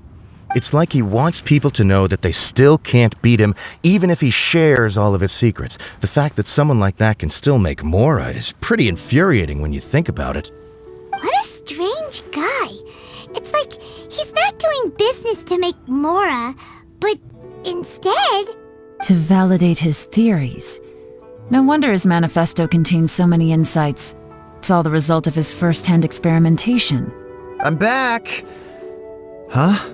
It's like he wants people to know that they still can't beat him, even if he shares all of his secrets. The fact that someone like that can still make mora is pretty infuriating when you think about it. What a strange guy. It's like he's not doing business to make mora, but instead... To validate his theories. No wonder his manifesto contains so many insights. It's all the result of his first-hand experimentation. I'm back! Huh?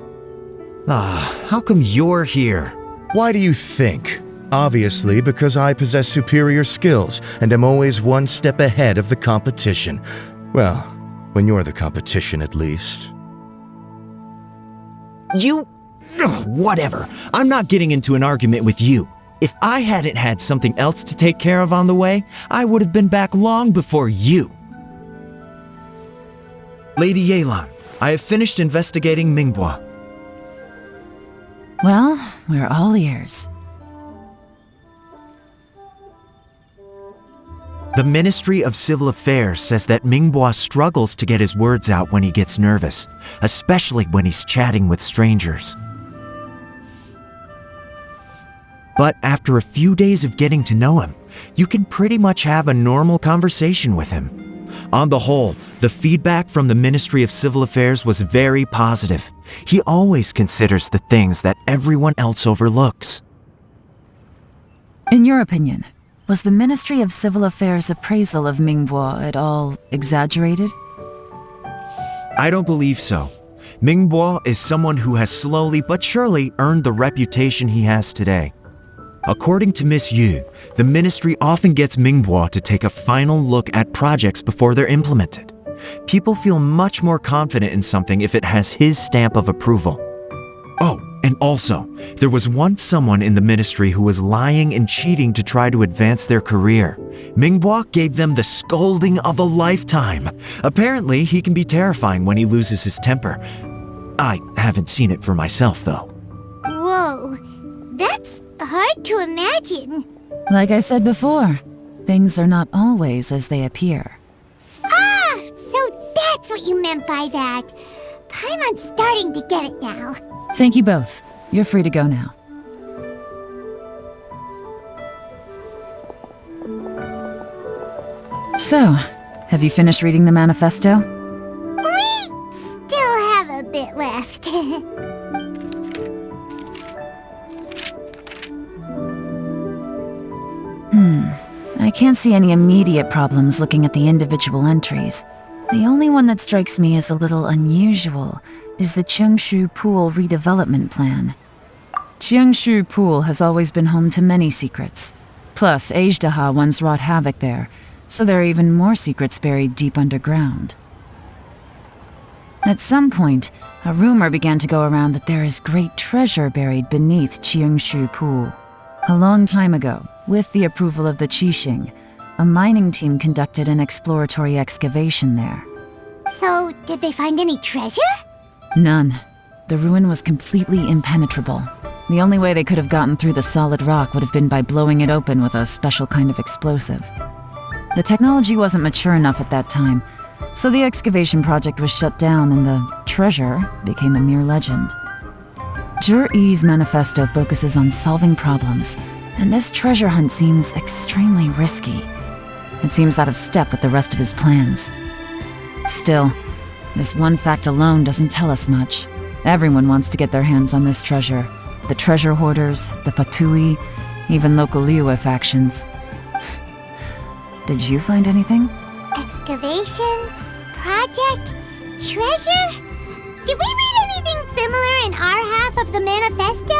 How come you're here? Why do you think? Obviously, because I possess superior skills and am always one step ahead of the competition. Well, when you're the competition, at least. You... Ugh, whatever. I'm not getting into an argument with you. If I hadn't had something else to take care of on the way, I would have been back long before you. Lady Yelan, I have finished investigating Mingbo. Well, we're all ears. The Ministry of Civil Affairs says that Mingbo struggles to get his words out when he gets nervous, especially when he's chatting with strangers. But after a few days of getting to know him, you can pretty much have a normal conversation with him. On the whole, the feedback from the Ministry of Civil Affairs was very positive. He always considers the things that everyone else overlooks. In your opinion, was the Ministry of Civil Affairs' appraisal of Mingbo at all exaggerated? I don't believe so. Mingbo is someone who has slowly but surely earned the reputation he has today. According to Miss Yu, the ministry often gets Mingbo to take a final look at projects before they're implemented. People feel much more confident in something if it has his stamp of approval. Oh, and also, there was once someone in the ministry who was lying and cheating to try to advance their career. Mingbo gave them the scolding of a lifetime. Apparently, he can be terrifying when he loses his temper. I haven't seen it for myself, though. Whoa, that's hard to imagine. Like I said before, things are not always as they appear. Ah, so that's what you meant by that. I'm starting to get it now. Thank you both. You're free to go now. So, have you finished reading the manifesto? We still have a bit left. I can't see any immediate problems looking at the individual entries. The only one that strikes me as a little unusual is the Cheungshu Pool redevelopment plan. Cheungshu Pool has always been home to many secrets. Plus, Ajdaha once wrought havoc there, so there are even more secrets buried deep underground. At some point, a rumor began to go around that there is great treasure buried beneath Cheungshu Pool. A long time ago, with the approval of the Qixing, a mining team conducted an exploratory excavation there. So, did they find any treasure? None. The ruin was completely impenetrable. The only way they could have gotten through the solid rock would have been by blowing it open with a special kind of explosive. The technology wasn't mature enough at that time, so the excavation project was shut down and the treasure became a mere legend. Zhi-Yi's manifesto focuses on solving problems, and this treasure hunt seems extremely risky. It seems out of step with the rest of his plans. Still, this one fact alone doesn't tell us much. Everyone wants to get their hands on this treasure. The treasure hoarders, the Fatui, even local Liyue factions. Did you find anything? Excavation? Project? Treasure? Did we read anything similar in our half of the manifesto?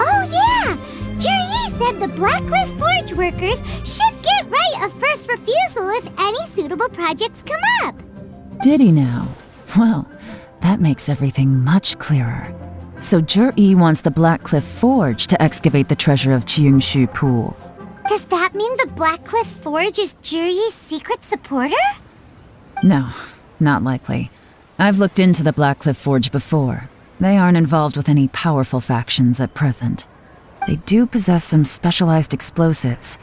Oh yeah! Zhi-Yi said the Blackcliff Forge workers should get right of first refusal if any suitable projects come up. Did he now? Well, that makes everything much clearer. So Zhi-Yi wants the Blackcliff Forge to excavate the treasure of Cheungshu Pool. Does that mean the Blackcliff Forge is Zhi-Yi's secret supporter? No, not likely. I've looked into the Blackcliff Forge before. They aren't involved with any powerful factions at present. They do possess some specialized explosives,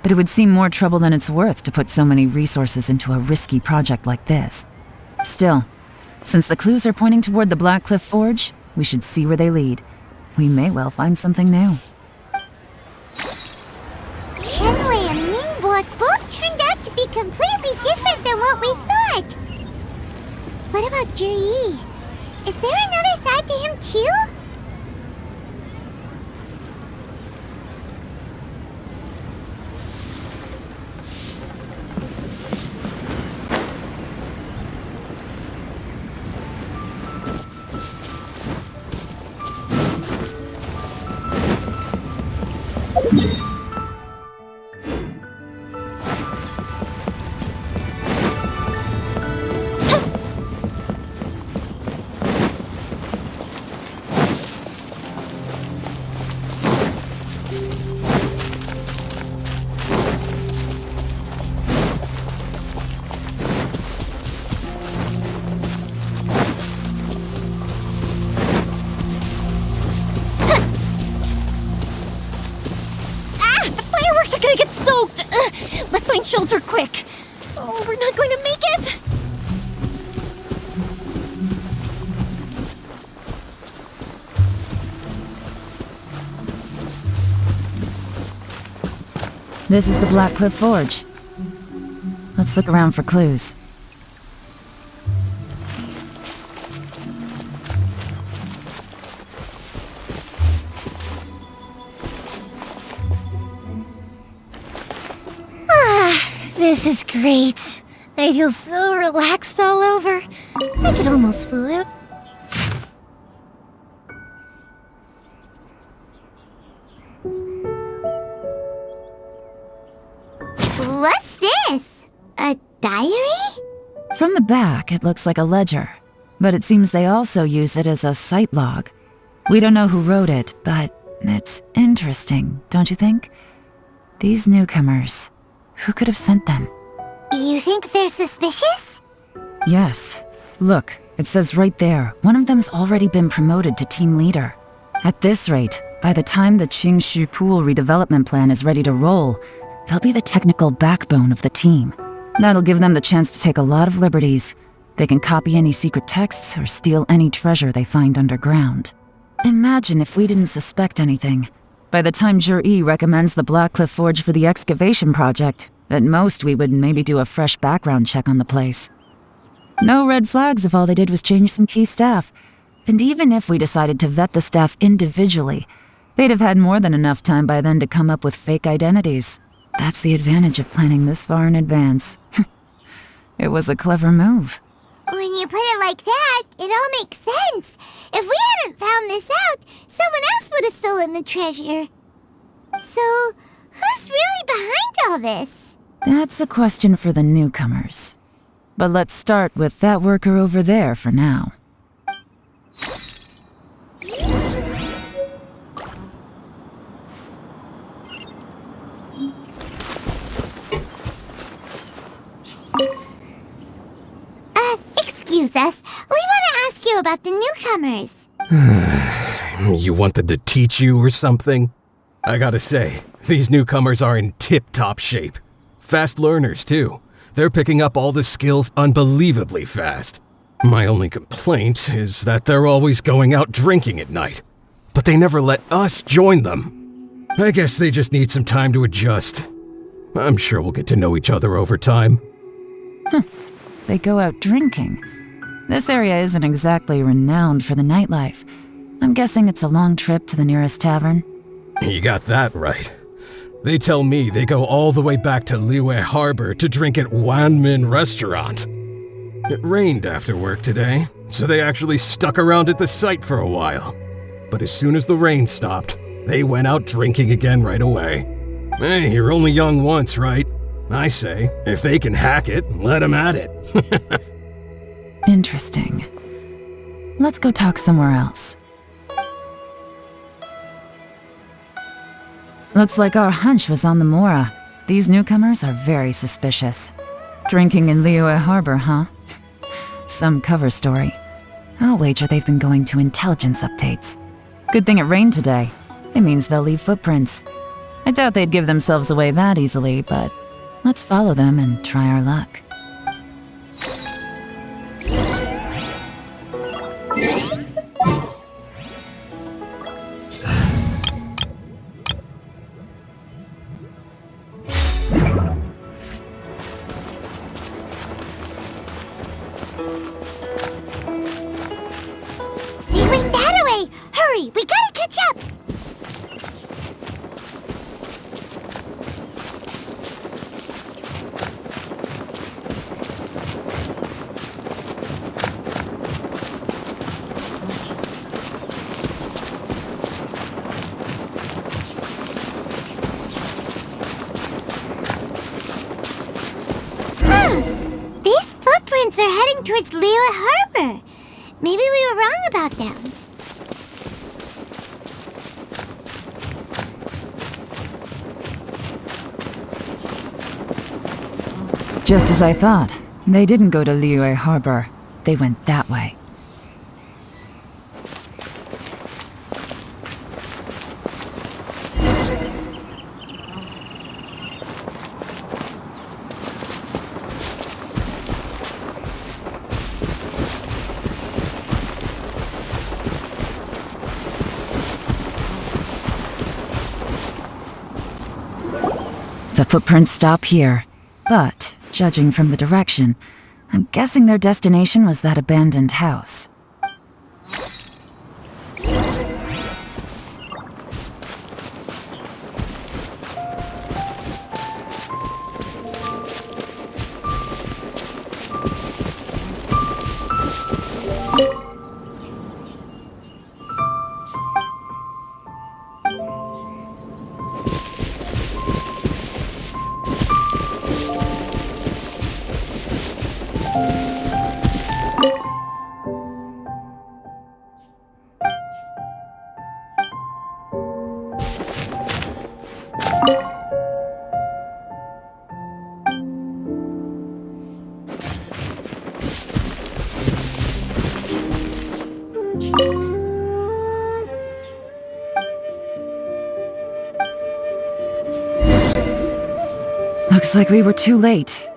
but it would seem more trouble than it's worth to put so many resources into a risky project like this. Still, since the clues are pointing toward the Blackcliff Forge, we should see where they lead. We may well find something new. Shenwei and Mingbo both turned out to be completely different than what we thought. What about Zhi? Is there another side to him too? Gonna get soaked! Let's find shelter quick! Oh, we're not going to make it! This is the Blackcliff Forge. Let's look around for clues. This is great. I feel so relaxed all over. I could almost float. What's this? A diary? From the back, it looks like a ledger, but it seems they also use it as a site log. We don't know who wrote it, but it's interesting, don't you think? These newcomers, who could have sent them? You think they're suspicious? Yes. Look, it says right there, one of them's already been promoted to team leader. At this rate, by the time the Qingshu Pool redevelopment plan is ready to roll, they'll be the technical backbone of the team. That'll give them the chance to take a lot of liberties. They can copy any secret texts or steal any treasure they find underground. Imagine if we didn't suspect anything. By the time Zhi recommends the Blackcliff Forge for the excavation project, at most we would maybe do a fresh background check on the place. No red flags if all they did was change some key staff. And even if we decided to vet the staff individually, they'd have had more than enough time by then to come up with fake identities. That's the advantage of planning this far in advance. It was a clever move. When you put it like that, it all makes sense. If we hadn't found this out, someone else would have stolen the treasure. So, who's really behind all this? That's a question for the newcomers. But let's start with that worker over there for now. Excuse us. We want to ask you about the newcomers. You want them to teach you or something? I gotta say, these newcomers are in tip-top shape. Fast learners, too. They're picking up all the skills unbelievably fast. My only complaint is that they're always going out drinking at night. But they never let us join them. I guess they just need some time to adjust. I'm sure we'll get to know each other over time. They go out drinking. This area isn't exactly renowned for the nightlife. I'm guessing it's a long trip to the nearest tavern. You got that right. They tell me they go all the way back to Liyue Harbor to drink at Wanmin Restaurant. It rained after work today, so they actually stuck around at the site for a while. But as soon as the rain stopped, they went out drinking again right away. Hey, you're only young once, right? I say, if they can hack it, let them at it. Interesting. Let's go talk somewhere else. Looks like our hunch was on the Mora. These newcomers are very suspicious. Drinking in Liyue Harbor, huh? Some cover story. I'll wager they've been going to intelligence updates. Good thing it rained today. It means they'll leave footprints. I doubt they'd give themselves away that easily, but let's follow them and try our luck. They went that way! Hurry, we gotta catch up! These footprints are heading towards Liyue Harbor. Maybe we were wrong about them. Just as I thought. They didn't go to Liyue Harbor. They went that way. The footprints stop here, but, judging from the direction, I'm guessing their destination was that abandoned house. Looks like we were too late.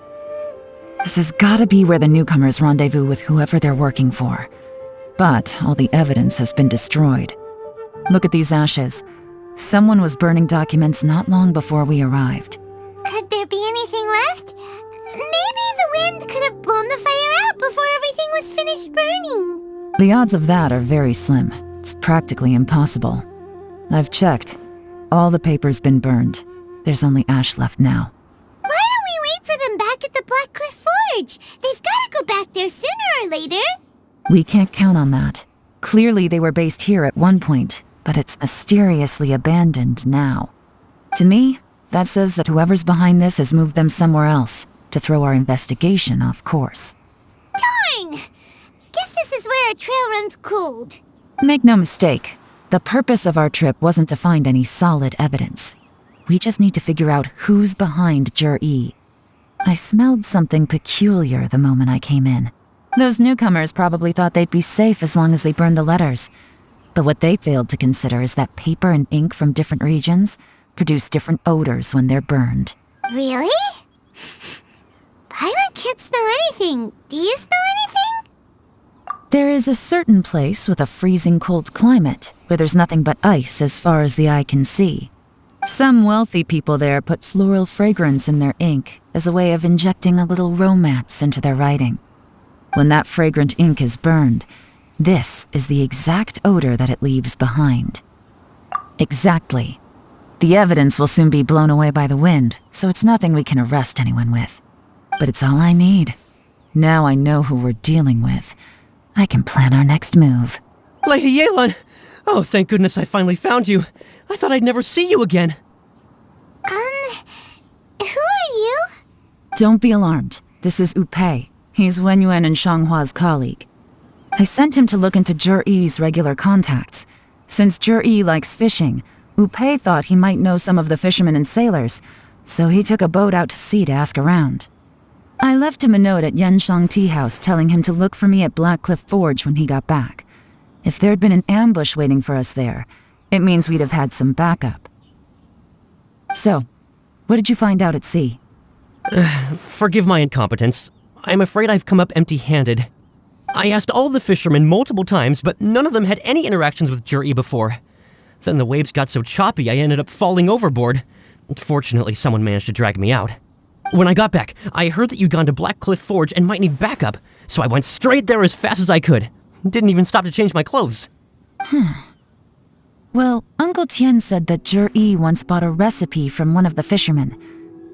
This has gotta be where the newcomers rendezvous with whoever they're working for. But all the evidence has been destroyed. Look at these ashes. Someone was burning documents not long before we arrived. Could there be anything left? Maybe the wind could have blown the fire out before everything was finished burning. The odds of that are very slim. It's practically impossible. I've checked. All the paper's been burned. There's only ash left now. Why don't we wait for them back at the Black Cliff Forge? They've gotta go back there sooner or later. We can't count on that. Clearly they were based here at one point, but it's mysteriously abandoned now. To me, that says that whoever's behind this has moved them somewhere else to throw our investigation off course. Darn! Guess this is where our trail runs cold. Make no mistake, the purpose of our trip wasn't to find any solid evidence. We just need to figure out who's behind Jur-E. I smelled something peculiar the moment I came in. Those newcomers probably thought they'd be safe as long as they burned the letters. But what they failed to consider is that paper and ink from different regions produce different odors when they're burned. Really? Paimon can't smell anything. Do you smell anything? There is a certain place with a freezing cold climate where there's nothing but ice as far as the eye can see. Some wealthy people there put floral fragrance in their ink as a way of injecting a little romance into their writing. When that fragrant ink is burned, this is the exact odor that it leaves behind. Exactly. The evidence will soon be blown away by the wind, so it's nothing we can arrest anyone with. But it's all I need. Now I know who we're dealing with. I can plan our next move. Lady Yelan! Oh, thank goodness I finally found you. I thought I'd never see you again. Who are you? Don't be alarmed. This is Upei. He's Wenyuan and Shanghua's colleague. I sent him to look into Jur-E's regular contacts. Since Jur-E likes fishing, Upei thought he might know some of the fishermen and sailors, so he took a boat out to sea to ask around. I left him a note at Yenshang Tea House telling him to look for me at Black Cliff Forge when he got back. If there'd been an ambush waiting for us there, It means we'd have had some backup. So, what did you find out at sea? Forgive my incompetence. I'm afraid I've come up empty-handed. I asked all the fishermen multiple times, but none of them had any interactions with Juri before. Then the waves got so choppy I ended up falling overboard. Fortunately, someone managed to drag me out. When I got back, I heard that you'd gone to Black Cliff Forge and might need backup, so I went straight there as fast as I could. Didn't even stop to change my clothes. Well, Uncle Tien said that Juri once bought a recipe from one of the fishermen.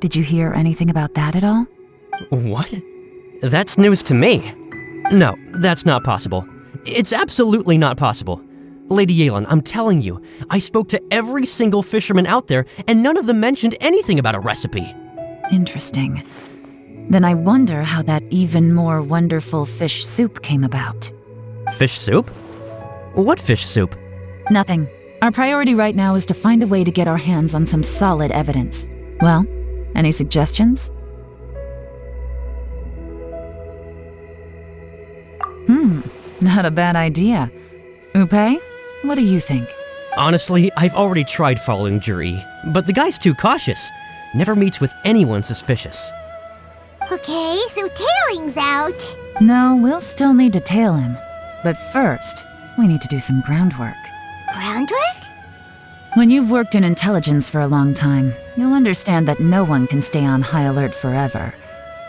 Did you hear anything about that at all? What? That's news to me. No, that's not possible. It's absolutely not possible. Lady Yelan, I'm telling you, I spoke to every single fisherman out there, and none of them mentioned anything about a recipe. Interesting. Then I wonder how that even more wonderful fish soup came about. Fish soup? What fish soup? Nothing. Our priority right now is to find a way to get our hands on some solid evidence. Well, any suggestions? Not a bad idea. Upe, what do you think? Honestly, I've already tried following Juri, but the guy's too cautious. Never meets with anyone suspicious. Okay, so tailing's out. No, we'll still need to tail him. But first, we need to do some groundwork. Groundwork? When you've worked in intelligence for a long time, you'll understand that no one can stay on high alert forever.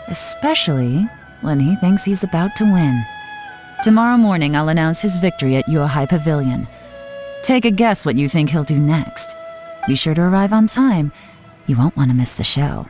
Especially when he thinks he's about to win. Tomorrow morning, I'll announce his victory at Yuehai Pavilion. Take a guess what you think he'll do next. Be sure to arrive on time. You won't want to miss the show.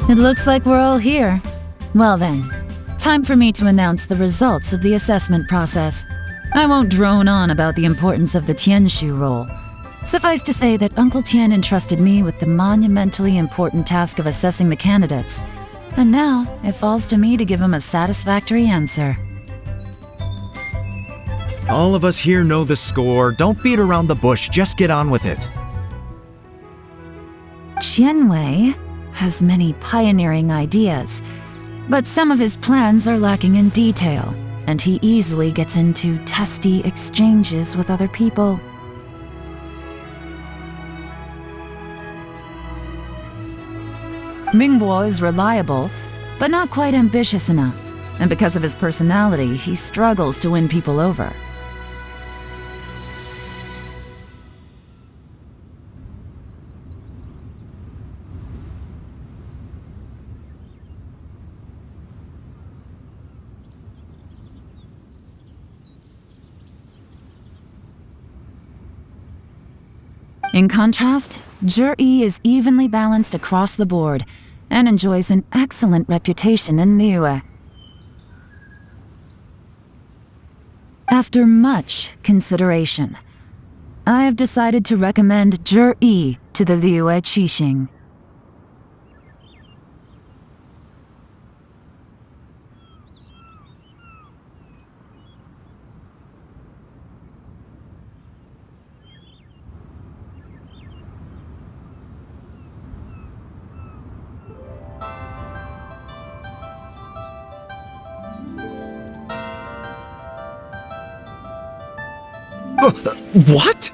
It looks like we're all here. Well then, time for me to announce the results of the assessment process. I won't drone on about the importance of the Tianshu role. Suffice to say that Uncle Tien entrusted me with the monumentally important task of assessing the candidates. And now, it falls to me to give him a satisfactory answer. All of us here know the score. Don't beat around the bush, just get on with it. Qianwei has many pioneering ideas, but some of his plans are lacking in detail, and he easily gets into testy exchanges with other people. Mingbo is reliable, but not quite ambitious enough, and because of his personality, he struggles to win people over. In contrast, Juri is evenly balanced across the board and enjoys an excellent reputation in Liyue. After much consideration, I have decided to recommend Juri to the Liyue Qixing. What?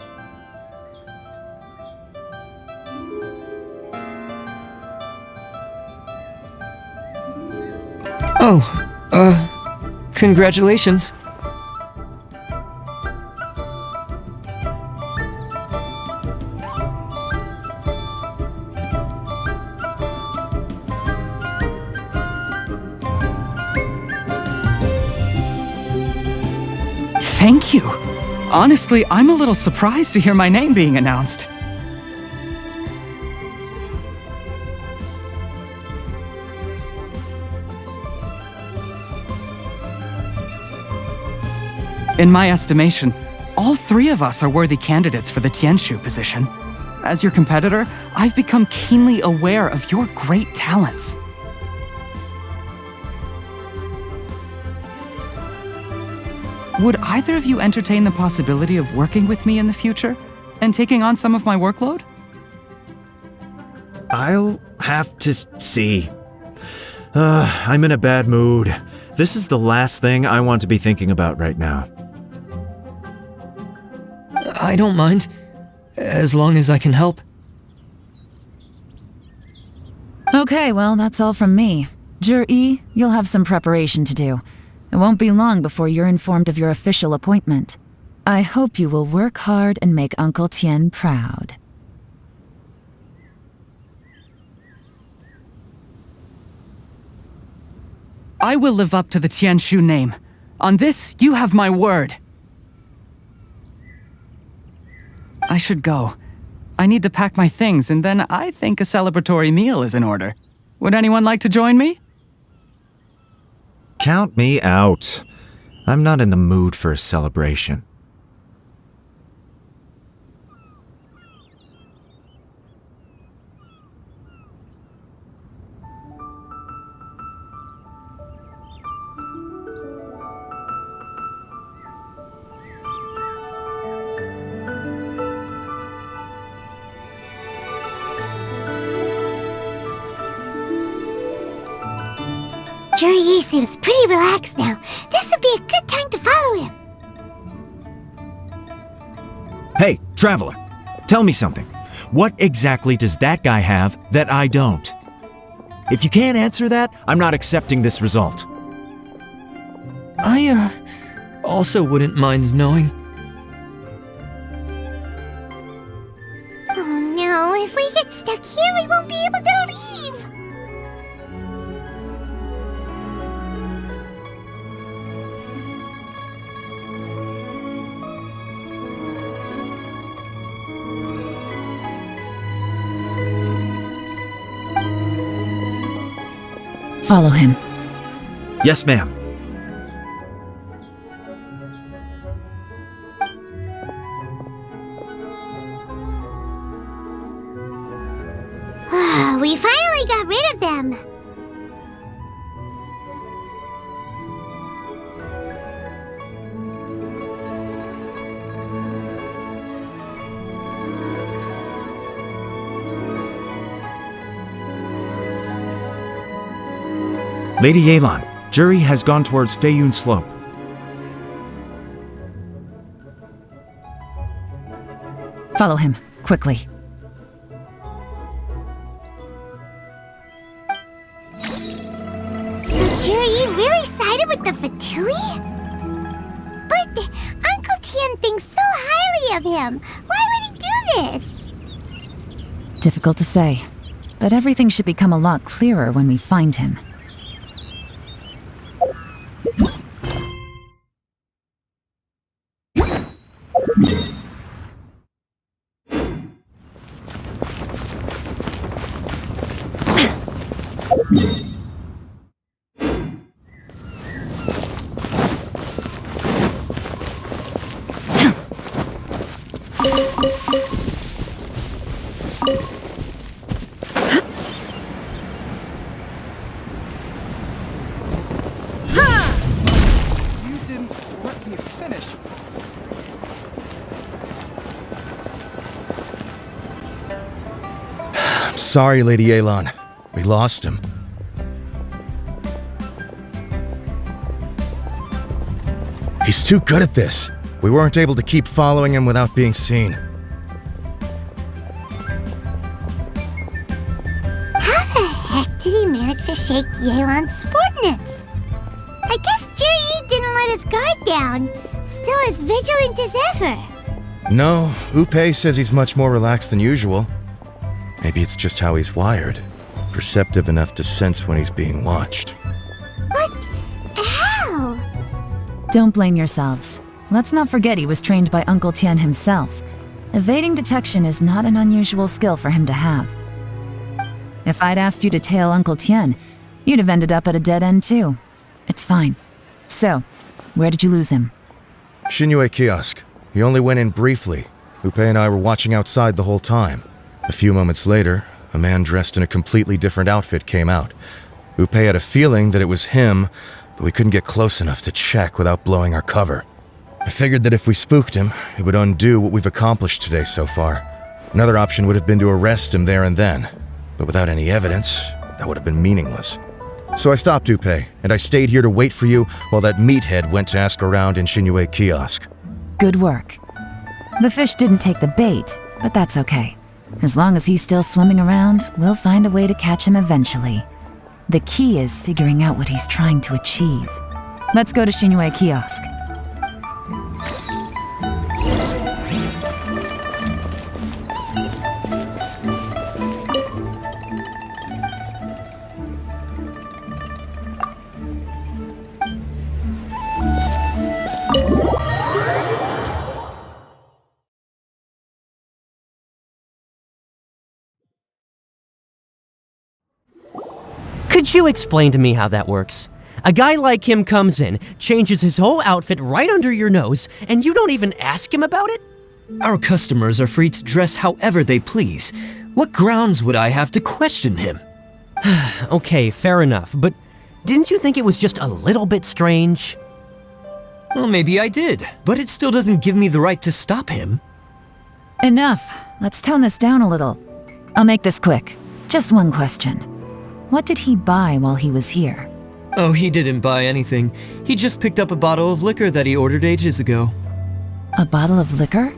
Congratulations. Thank you. Honestly, I'm a little surprised to hear my name being announced. In my estimation, all three of us are worthy candidates for the Tianshu position. As your competitor, I've become keenly aware of your great talents. Would either of you entertain the possibility of working with me in the future and taking on some of my workload? I'll have to see. I'm in a bad mood. This is the last thing I want to be thinking about right now. I don't mind, as long as I can help. Okay, well, that's all from me. Jur-E, you'll have some preparation to do. It won't be long before you're informed of your official appointment. I hope you will work hard and make Uncle Tien proud. I will live up to the Tianshu name. On this, you have my word. I should go. I need to pack my things, and then I think a celebratory meal is in order. Would anyone like to join me? Count me out. I'm not in the mood for a celebration. Jur-E seems pretty relaxed now. This would be a good time to follow him. Hey, Traveler, tell me something. What exactly does that guy have that I don't? If you can't answer that, I'm not accepting this result. I, also wouldn't mind knowing. Oh no, if we get stuck here, we won't be able to leave. Follow him. Yes, ma'am. We finally got rid of them. Lady Yelan, Jur-E has gone towards Feiyun Slope. Follow him, quickly. So Jur-E really sided with the Fatui? But Uncle Tien thinks so highly of him. Why would he do this? Difficult to say, but everything should become a lot clearer when we find him. Sorry, Lady Yelan. We lost him. He's too good at this. We weren't able to keep following him without being seen. How the heck did he manage to shake Yelan's subordinates? I guess Juri didn't let his guard down. Still as vigilant as ever. No, Upe says he's much more relaxed than usual. Maybe it's just how he's wired. Perceptive enough to sense when he's being watched. But how? Don't blame yourselves. Let's not forget he was trained by Uncle Tian himself. Evading detection is not an unusual skill for him to have. If I'd asked you to tail Uncle Tian, you'd have ended up at a dead end too. It's fine. So, where did you lose him? Xinyue kiosk. He only went in briefly. Upe and I were watching outside the whole time. A few moments later, a man dressed in a completely different outfit came out. Upe had a feeling that it was him, but we couldn't get close enough to check without blowing our cover. I figured that if we spooked him, it would undo what we've accomplished today so far. Another option would have been to arrest him there and then, but without any evidence, that would have been meaningless. So I stopped Upe, and I stayed here to wait for you while that meathead went to ask around in Xinyue kiosk. Good work. The fish didn't take the bait, but that's okay. As long as he's still swimming around, we'll find a way to catch him eventually. The key is figuring out what he's trying to achieve. Let's go to Xinyue kiosk. Could you explain to me how that works? A guy like him comes in, changes his whole outfit right under your nose, and you don't even ask him about it? Our customers are free to dress however they please. What grounds would I have to question him? Okay, fair enough, but didn't you think it was just a little bit strange? Well, maybe I did, but it still doesn't give me the right to stop him. Enough. Let's tone this down a little. I'll make this quick. Just one question. What did he buy while he was here? Oh, he didn't buy anything. He just picked up a bottle of liquor that he ordered ages ago. A bottle of liquor?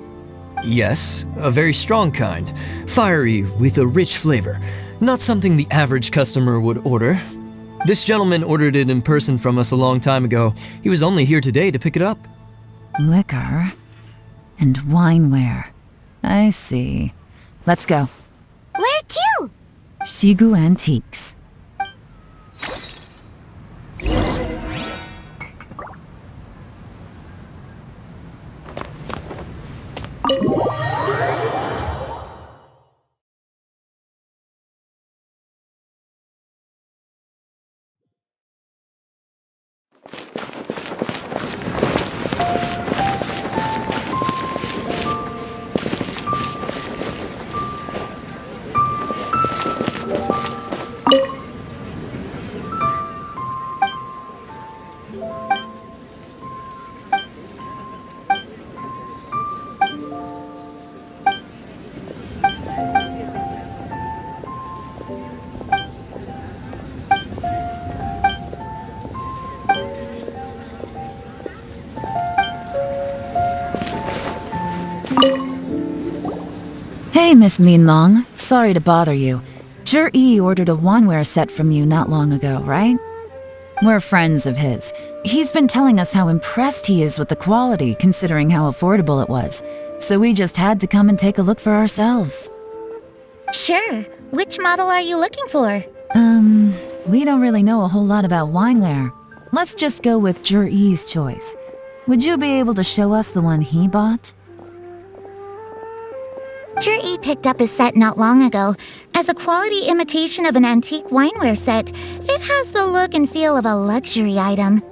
Yes, a very strong kind. Fiery, with a rich flavor. Not something the average customer would order. This gentleman ordered it in person from us a long time ago. He was only here today to pick it up. Liquor and wineware. I see. Let's go. Where to? Shigu Antiques. Hey, Miss Linlong. Sorry to bother you. Zhi ordered a wanware set from you not long ago, right? We're friends of his. He's been telling us how impressed he is with the quality, considering how affordable it was. So we just had to come and take a look for ourselves. Sure. Which model are you looking for? We don't really know a whole lot about wineware. Let's just go with Zhi's choice. Would you be able to show us the one he bought? Juri picked up his set not long ago. As a quality imitation of an antique wineware set, it has the look and feel of a luxury item.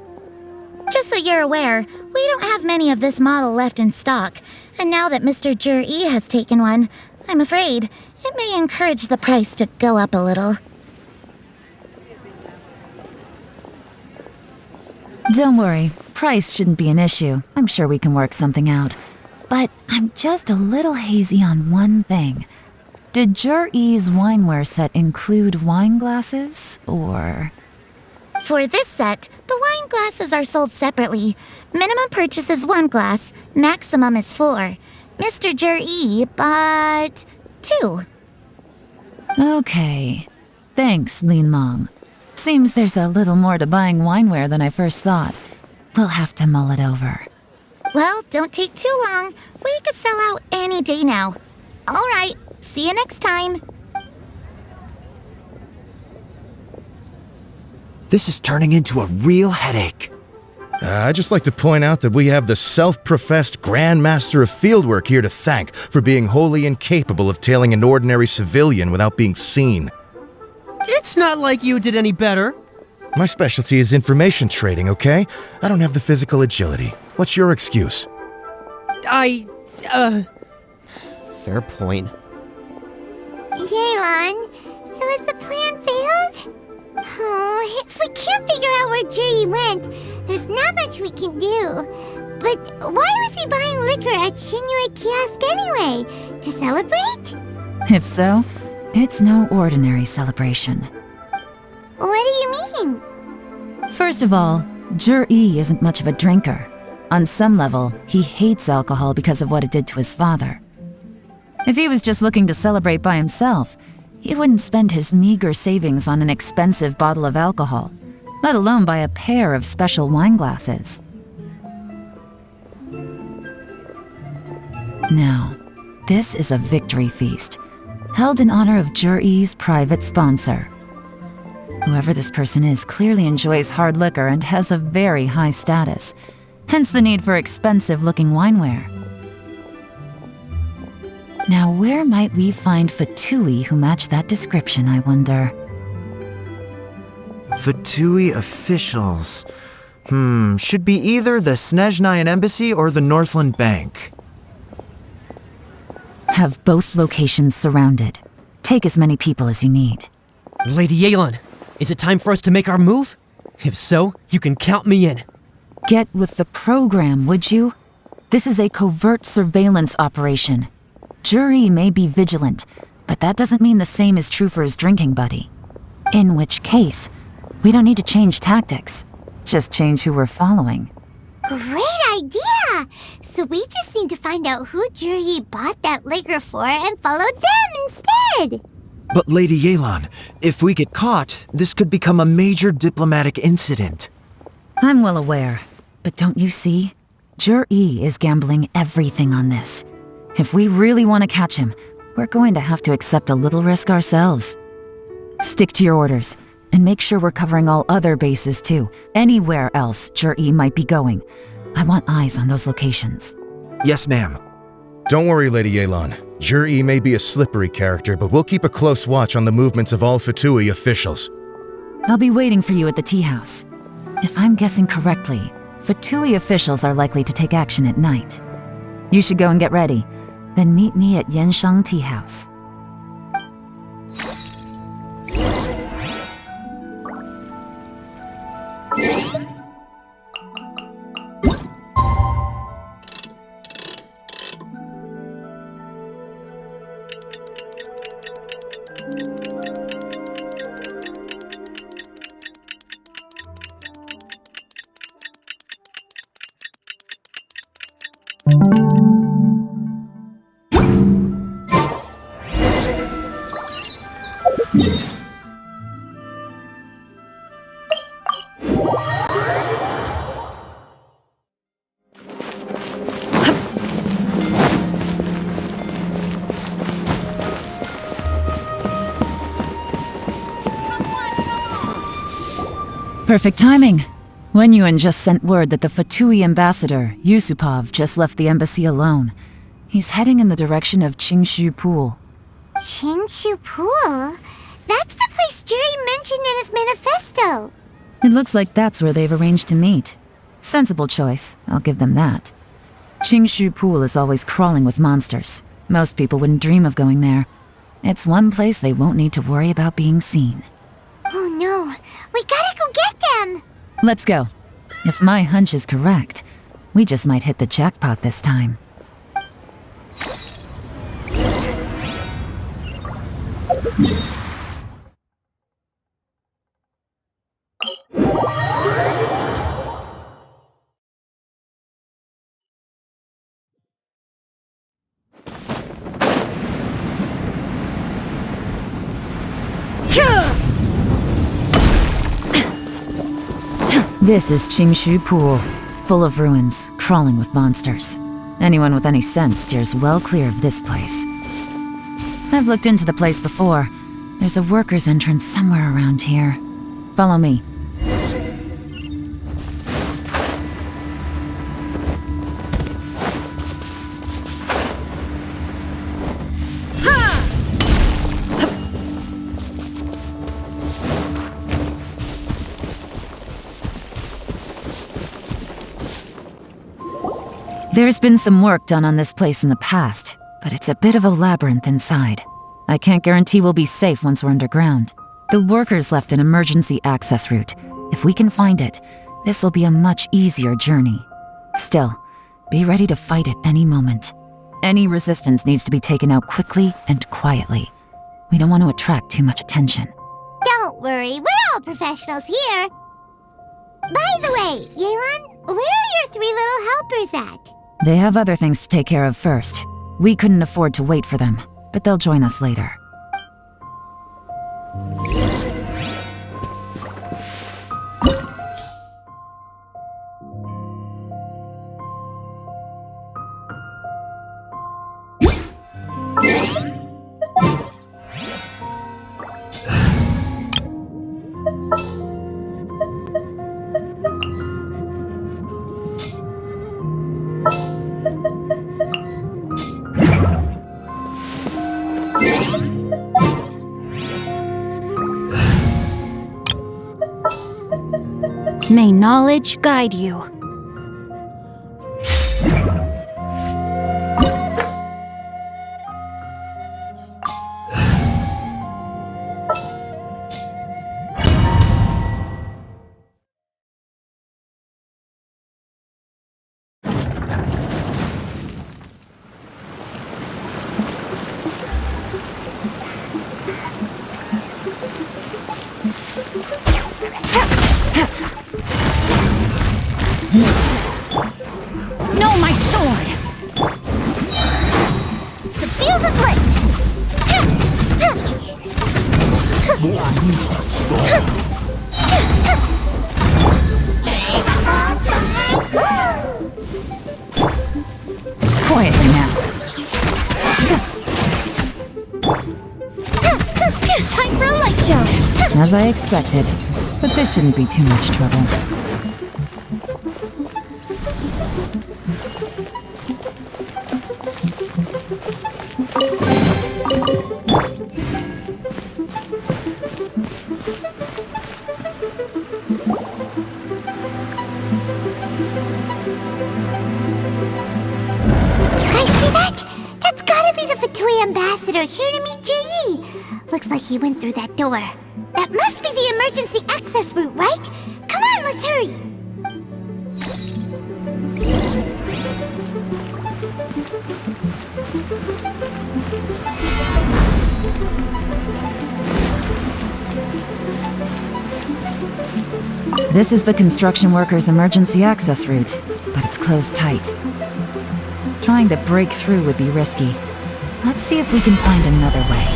Just so you're aware, we don't have many of this model left in stock, and now that Mr. Juri has taken one, I'm afraid it may encourage the price to go up a little. Don't worry, price shouldn't be an issue. I'm sure we can work something out. But I'm just a little hazy on one thing. Did Zhi's wineware set include wine glasses, or...? For this set, the wine glasses are sold separately. Minimum purchase is 1 glass, maximum is 4. Mr. Jer-E bought 2. Okay. Thanks, Lin Long. Seems there's a little more to buying wineware than I first thought. We'll have to mull it over. Well, don't take too long. We could sell out any day now. All right, see you next time. This is turning into a real headache. I'd just like to point out that we have the self-professed Grand Master of Fieldwork here to thank for being wholly incapable of tailing an ordinary civilian without being seen. It's not like you did any better. My specialty is information trading, okay? I don't have the physical agility. What's your excuse? Fair point. Yelan, so has the plan failed? Oh, if we can't figure out where Jerry went, there's not much we can do. But why was he buying liquor at Shinue Kiosk anyway? To celebrate? If so, it's no ordinary celebration. What do you mean? First of all, Jer-E isn't much of a drinker. On some level, he hates alcohol because of what it did to his father. If he was just looking to celebrate by himself, he wouldn't spend his meager savings on an expensive bottle of alcohol, let alone buy a pair of special wine glasses. Now, this is a victory feast, held in honor of Jer-E's private sponsor. Whoever this person is clearly enjoys hard liquor and has a very high status, hence the need for expensive-looking wineware. Now, where might we find Fatui who match that description, I wonder? Fatui officials. Should be either the Snezhnayan Embassy or the Northland Bank. Have both locations surrounded. Take as many people as you need. Lady Yelan, is it time for us to make our move? If so, you can count me in. Get with the program, would you? This is a covert surveillance operation. Jer-E may be vigilant, but that doesn't mean the same is true for his drinking buddy. In which case, we don't need to change tactics. Just change who we're following. Great idea! So we just need to find out who Jerry bought that liquor for and follow them instead! But Lady Yelan, if we get caught, this could become a major diplomatic incident. I'm well aware, but don't you see? Jer-E is gambling everything on this. If we really want to catch him, we're going to have to accept a little risk ourselves. Stick to your orders, and make sure we're covering all other bases too. Anywhere else Jer-E might be going. I want eyes on those locations. Yes, ma'am. Don't worry, Lady Yelan. Jer-E may be a slippery character, but we'll keep a close watch on the movements of all Fatui officials. I'll be waiting for you at the tea house. If I'm guessing correctly, Fatui officials are likely to take action at night. You should go and get ready. Then meet me at Yenshang Tea House. Perfect timing. Wenyuan just sent word that the Fatui ambassador, Yusupov, just left the embassy alone. He's heading in the direction of Qingshu Pool. Qingshu Pool? That's the place Jerry mentioned in his manifesto. It looks like that's where they've arranged to meet. Sensible choice, I'll give them that. Qingshu Pool is always crawling with monsters. Most people wouldn't dream of going there. It's one place they won't need to worry about being seen. Oh no, we gotta go get them! Let's go. If my hunch is correct, we just might hit the jackpot this time. This is Qingshu Pool, full of ruins, crawling with monsters. Anyone with any sense steers well clear of this place. I've looked into the place before. There's a worker's entrance somewhere around here. Follow me. There's been some work done on this place in the past, but it's a bit of a labyrinth inside. I can't guarantee we'll be safe once we're underground. The workers left an emergency access route. If we can find it, this will be a much easier journey. Still, be ready to fight at any moment. Any resistance needs to be taken out quickly and quietly. We don't want to attract too much attention. Don't worry, we're all professionals here. By the way, Yelan, where are your 3 little helpers at? They have other things to take care of first. We couldn't afford to wait for them, but they'll join us later. May knowledge guide you. No, my sword! The fuse is lit! Quietly now. Time for a light show! As I expected, but this shouldn't be too much trouble. Ambassador here to meet Ji. Looks like he went through that door. That must be the emergency access route, right? Come on, let's hurry. This is the construction workers' emergency access route, but it's closed tight. Trying to break through would be risky. Let's see if we can find another way.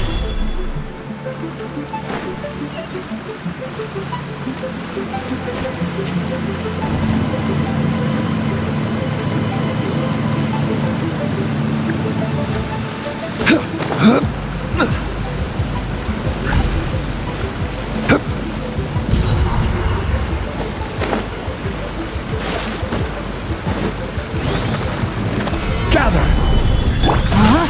Gather! Huh?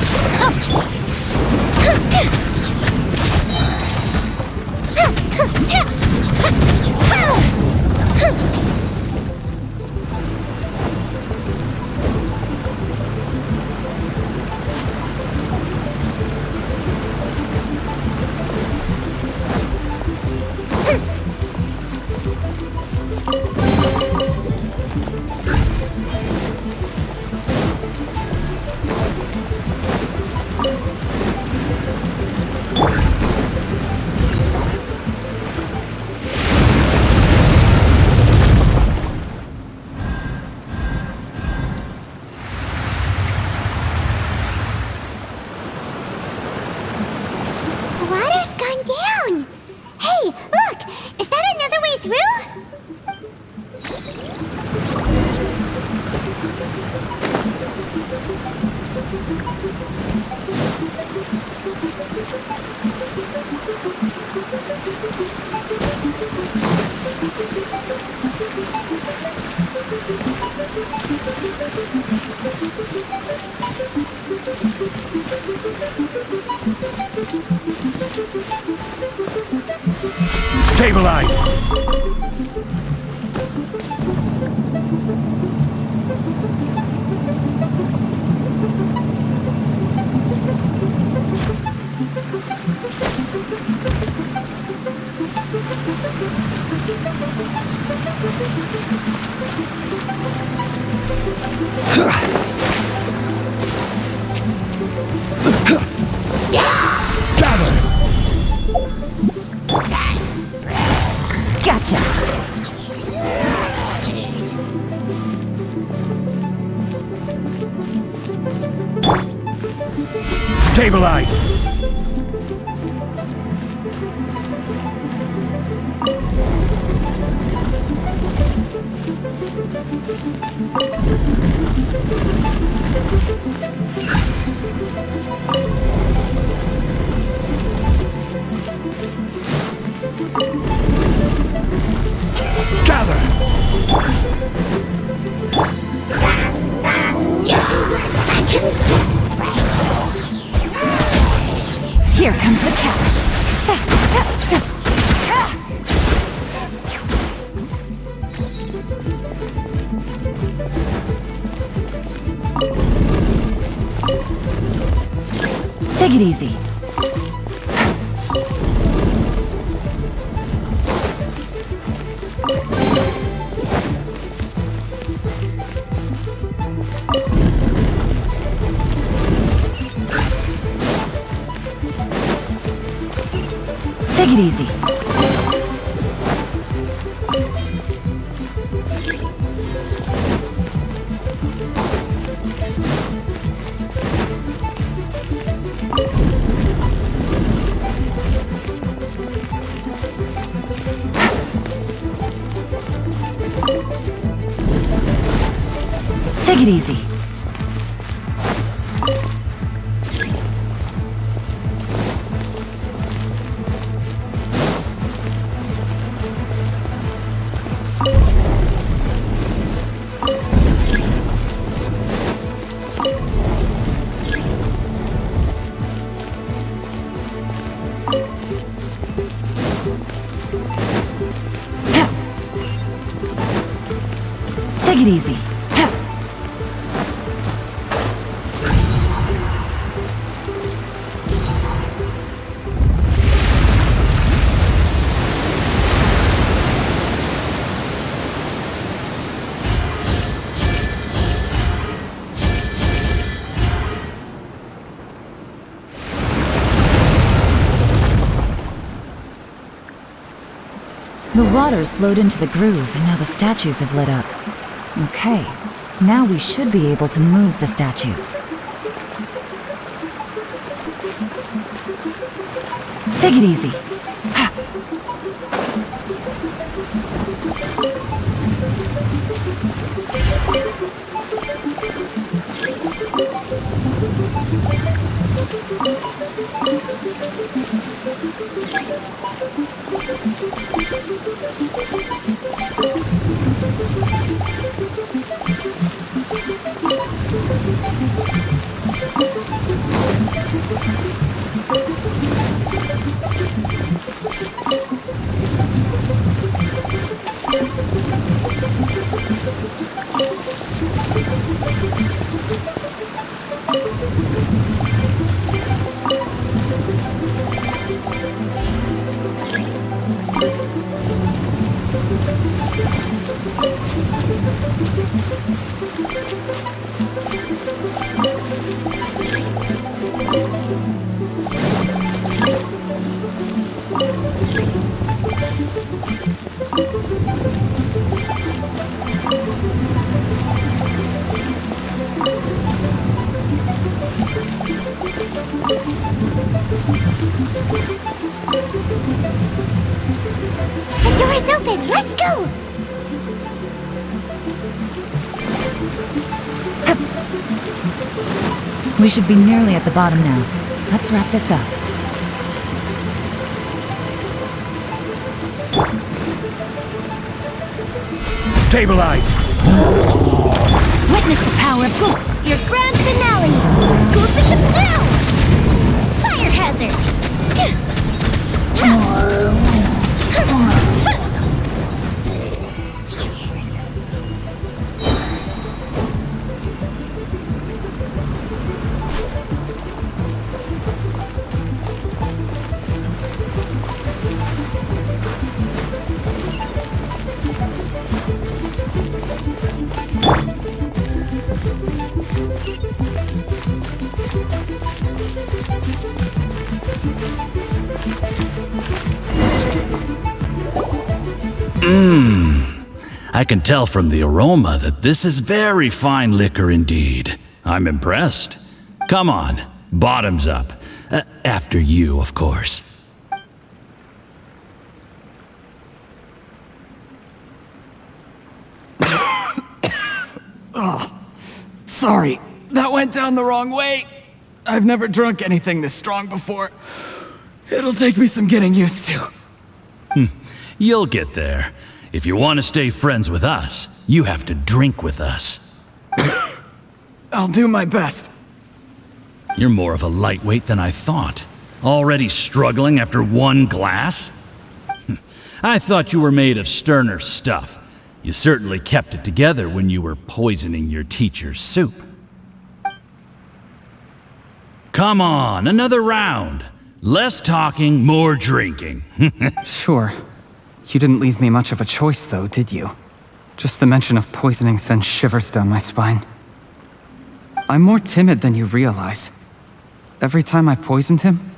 Stabilize! Gotcha! Stabilize! Here comes the catch. Ta, ta, ta. Take it easy. Take it easy. Take it easy. Take it easy. The water's flowed into the groove, and now the statues have lit up. Okay, now we should be able to move the statues. Take it easy. The door is open. Let's go. We should be nearly at the bottom now. Let's wrap this up. Stabilize! Witness the power of gold. Your grand finale. Goldfish him down. Fire hazard. I can tell from the aroma that this is very fine liquor indeed. I'm impressed. Come on, bottoms up. After you, of course. Oh, sorry. That went down the wrong way. I've never drunk anything this strong before. It'll take me some getting used to. You'll get there. If you want to stay friends with us, you have to drink with us. I'll do my best. You're more of a lightweight than I thought. Already struggling after one glass? I thought you were made of sterner stuff. You certainly kept it together when you were poisoning your teacher's soup. Come on, another round. Less talking, more drinking. Sure. You didn't leave me much of a choice, though, did you? Just the mention of poisoning sends shivers down my spine. I'm more timid than you realize. Every time I poisoned him,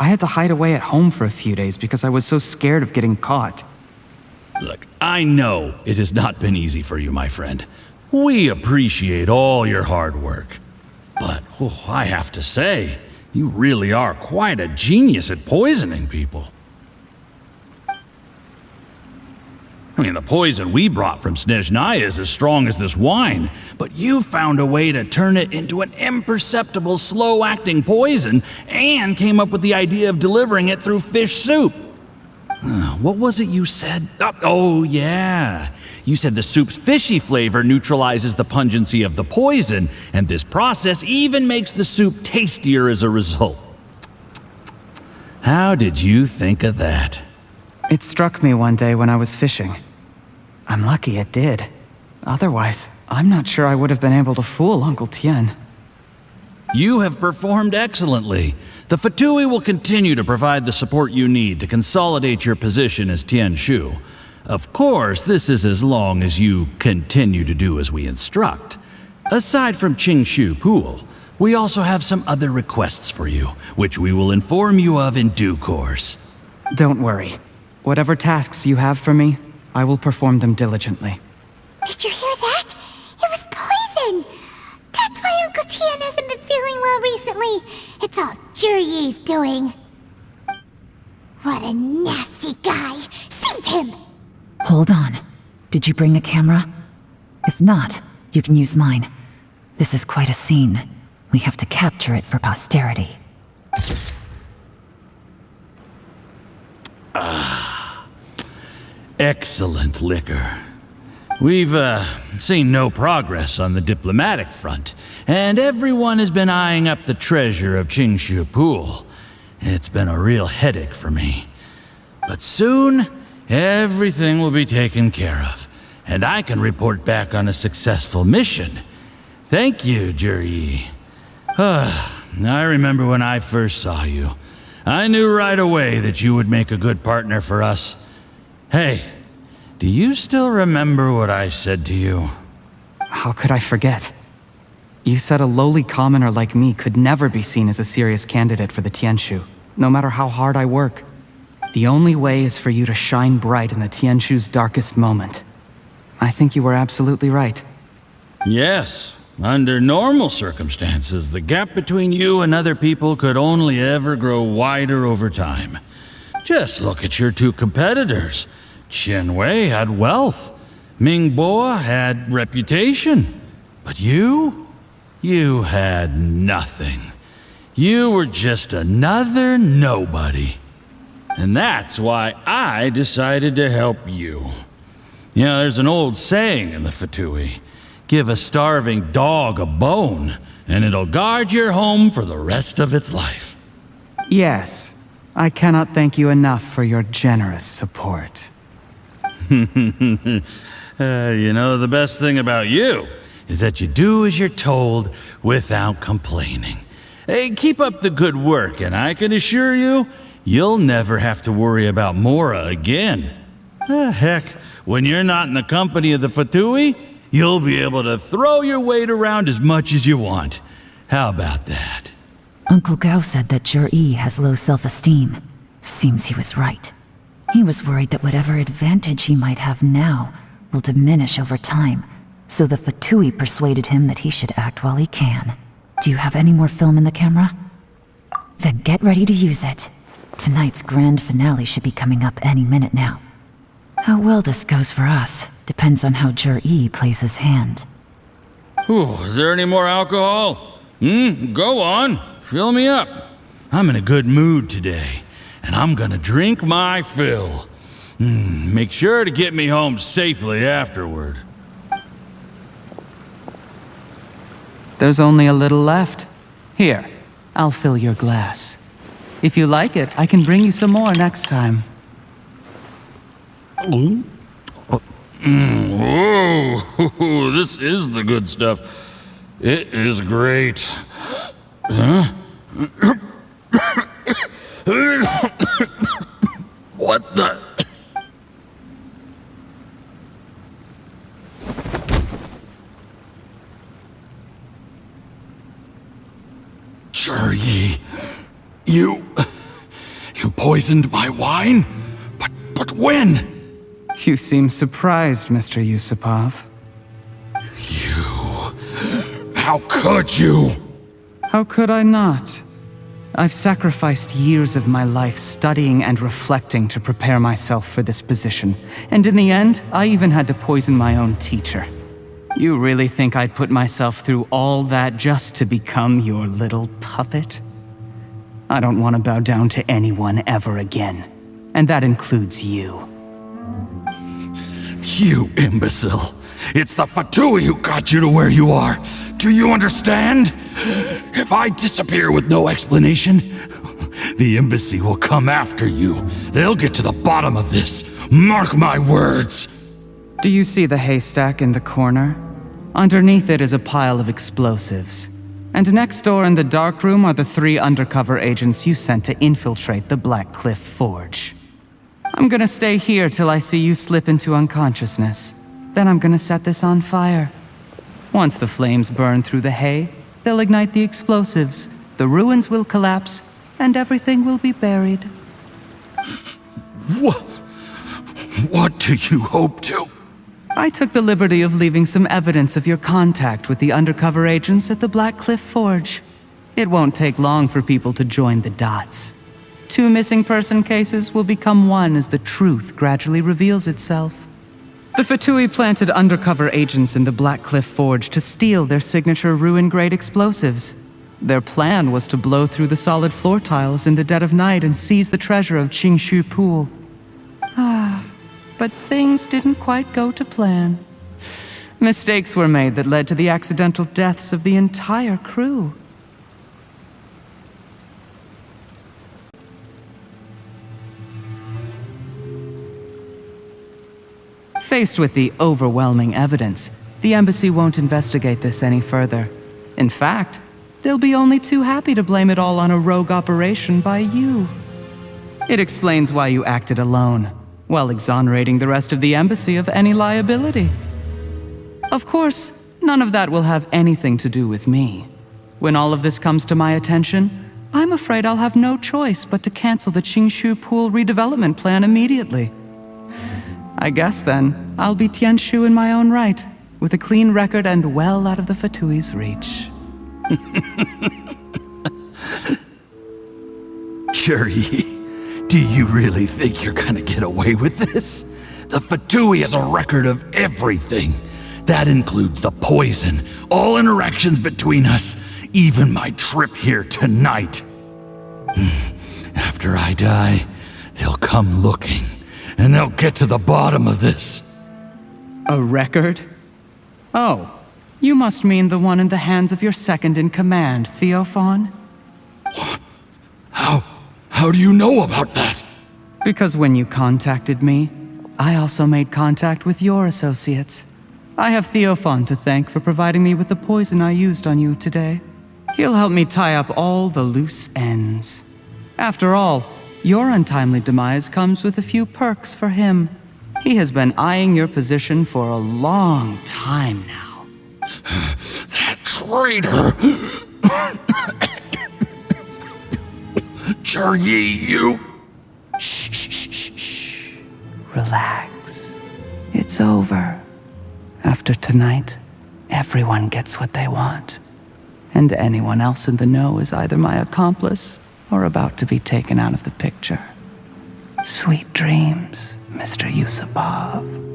I had to hide away at home for a few days because I was so scared of getting caught. Look, I know it has not been easy for you, my friend. We appreciate all your hard work. But I have to say, you really are quite a genius at poisoning people. I mean, the poison we brought from Snezhnaya is as strong as this wine, but you found a way to turn it into an imperceptible, slow-acting poison and came up with the idea of delivering it through fish soup. What was it you said? Oh, yeah. You said the soup's fishy flavor neutralizes the pungency of the poison, and this process even makes the soup tastier as a result. How did you think of that? It struck me one day when I was fishing. I'm lucky it did. Otherwise, I'm not sure I would have been able to fool Uncle Tien. You have performed excellently. The Fatui will continue to provide the support you need to consolidate your position as Tien Shu. Of course, this is as long as you continue to do as we instruct. Aside from Qing Shu Pool, we also have some other requests for you, which we will inform you of in due course. Don't worry. Whatever tasks you have for me, I will perform them diligently. Did you hear that? It was poison! That's why Uncle Tien hasn't been feeling well recently. It's all Jurye's doing. What a nasty guy! Seize him! Hold on. Did you bring the camera? If not, you can use mine. This is quite a scene. We have to capture it for posterity. Excellent liquor. We've seen no progress on the diplomatic front, and everyone has been eyeing up the treasure of Qingshu Pool. It's been a real headache for me. But soon, everything will be taken care of, and I can report back on a successful mission. Thank you, Juryi. I remember when I first saw you. I knew right away that you would make a good partner for us. Hey, do you still remember what I said to you? How could I forget? You said a lowly commoner like me could never be seen as a serious candidate for the Tianshu, no matter how hard I work. The only way is for you to shine bright in the Tianshu's darkest moment. I think you were absolutely right. Yes. Under normal circumstances, the gap between you and other people could only ever grow wider over time. Just look at your two competitors. Qian Wei had wealth. Ming Boa had reputation. But you? You had nothing. You were just another nobody. And that's why I decided to help you. You know, there's an old saying in the Fatui. Give a starving dog a bone, and it'll guard your home for the rest of its life. Yes, I cannot thank you enough for your generous support. You know, the best thing about you is that you do as you're told without complaining. Hey, keep up the good work, and I can assure you, you'll never have to worry about Mora again. Heck, when you're not in the company of the Fatui, you'll be able to throw your weight around as much as you want. How about that? Uncle Gao said that Jur-E has low self-esteem. Seems he was right. He was worried that whatever advantage he might have now will diminish over time, so the Fatui persuaded him that he should act while he can. Do you have any more film in the camera? Then get ready to use it. Tonight's grand finale should be coming up any minute now. How well this goes for us depends on how Jur-E plays his hand. Ooh, is there any more alcohol? Go on. Fill me up. I'm in a good mood today, and I'm gonna drink my fill. Make sure to get me home safely afterward. There's only a little left. Here, I'll fill your glass. If you like it, I can bring you some more next time. Whoa, this is the good stuff. It is great. Huh? What the? Jur-E, you poisoned my wine? But when? You seem surprised, Mr. Yusupov. How could you? How could I not? I've sacrificed years of my life studying and reflecting to prepare myself for this position, and in the end, I even had to poison my own teacher. You really think I'd put myself through all that just to become your little puppet? I don't want to bow down to anyone ever again, and that includes you. You imbecile. It's the Fatui who got you to where you are. Do you understand? If I disappear with no explanation, the embassy will come after you. They'll get to the bottom of this. Mark my words. Do you see the haystack in the corner? Underneath it is a pile of explosives. And next door in the dark room are the 3 undercover agents you sent to infiltrate the Black Cliff Forge. I'm gonna stay here till I see you slip into unconsciousness. Then I'm gonna set this on fire. Once the flames burn through the hay, they'll ignite the explosives, the ruins will collapse, and everything will be buried. What do you hope to? I took the liberty of leaving some evidence of your contact with the undercover agents at the Black Cliff Forge. It won't take long for people to join the dots. 2 missing person cases will become one as the truth gradually reveals itself. The Fatui planted undercover agents in the Black Cliff Forge to steal their signature ruin-grade explosives. Their plan was to blow through the solid floor tiles in the dead of night and seize the treasure of Qingshu Pool. But things didn't quite go to plan. Mistakes were made that led to the accidental deaths of the entire crew. Faced with the overwhelming evidence, the embassy won't investigate this any further. In fact, they'll be only too happy to blame it all on a rogue operation by you. It explains why you acted alone, while exonerating the rest of the embassy of any liability. Of course, none of that will have anything to do with me. When all of this comes to my attention, I'm afraid I'll have no choice but to cancel the Qingshu Pool redevelopment plan immediately. I guess then, I'll be Tianshu in my own right, with a clean record and well out of the Fatui's reach. Jur-E, do you really think you're gonna get away with this? The Fatui has a record of everything. That includes the poison, all interactions between us, even my trip here tonight. After I die, they'll come looking, and they'll get to the bottom of this. A record? Oh, you must mean the one in the hands of your second-in-command, Theophan? How do you know about that? Because when you contacted me, I also made contact with your associates. I have Theophan to thank for providing me with the poison I used on you today. He'll help me tie up all the loose ends. After all, your untimely demise comes with a few perks for him. He has been eyeing your position for a long time now. That traitor! Juryi, you... Shh. Relax. It's over. After tonight, everyone gets what they want. And anyone else in the know is either my accomplice or about to be taken out of the picture. Sweet dreams, Mr. Yusupov.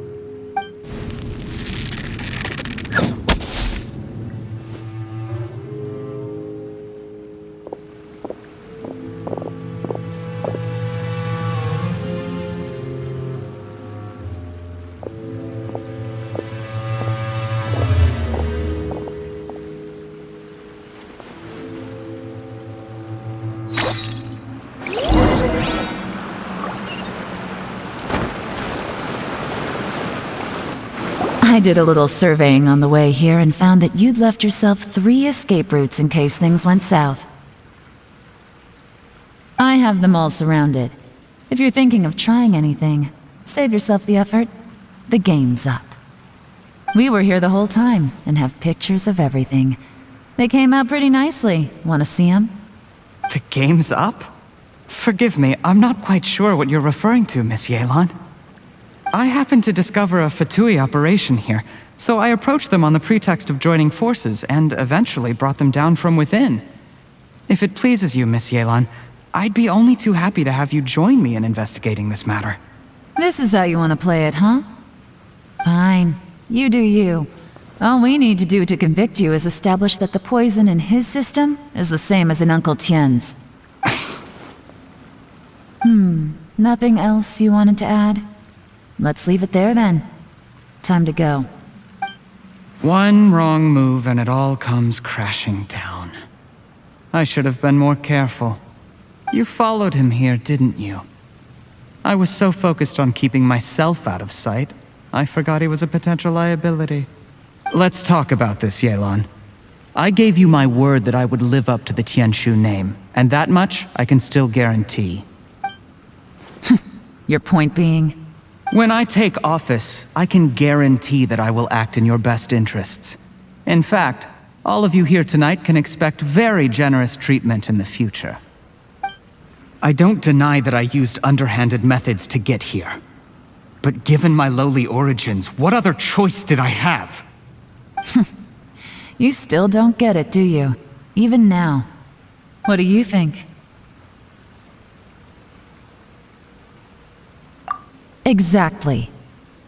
I did a little surveying on the way here and found that you'd left yourself 3 escape routes in case things went south. I have them all surrounded. If you're thinking of trying anything, save yourself the effort. The game's up. We were here the whole time and have pictures of everything. They came out pretty nicely. Want to see them? The game's up? Forgive me, I'm not quite sure what you're referring to, Miss Yelan. I happened to discover a Fatui operation here, so I approached them on the pretext of joining forces and eventually brought them down from within. If it pleases you, Miss Yelan, I'd be only too happy to have you join me in investigating this matter. This is how you want to play it, huh? Fine. You do you. All we need to do to convict you is establish that the poison in his system is the same as in Uncle Tien's. Nothing else you wanted to add? Let's leave it there then. Time to go. One wrong move and it all comes crashing down. I should have been more careful. You followed him here, didn't you? I was so focused on keeping myself out of sight, I forgot he was a potential liability. Let's talk about this, Yelan. I gave you my word that I would live up to the Tianshu name, and that much I can still guarantee. Your point being? When I take office, I can guarantee that I will act in your best interests. In fact, all of you here tonight can expect very generous treatment in the future. I don't deny that I used underhanded methods to get here. But given my lowly origins, what other choice did I have? You still don't get it, do you? Even now. What do you think? Exactly.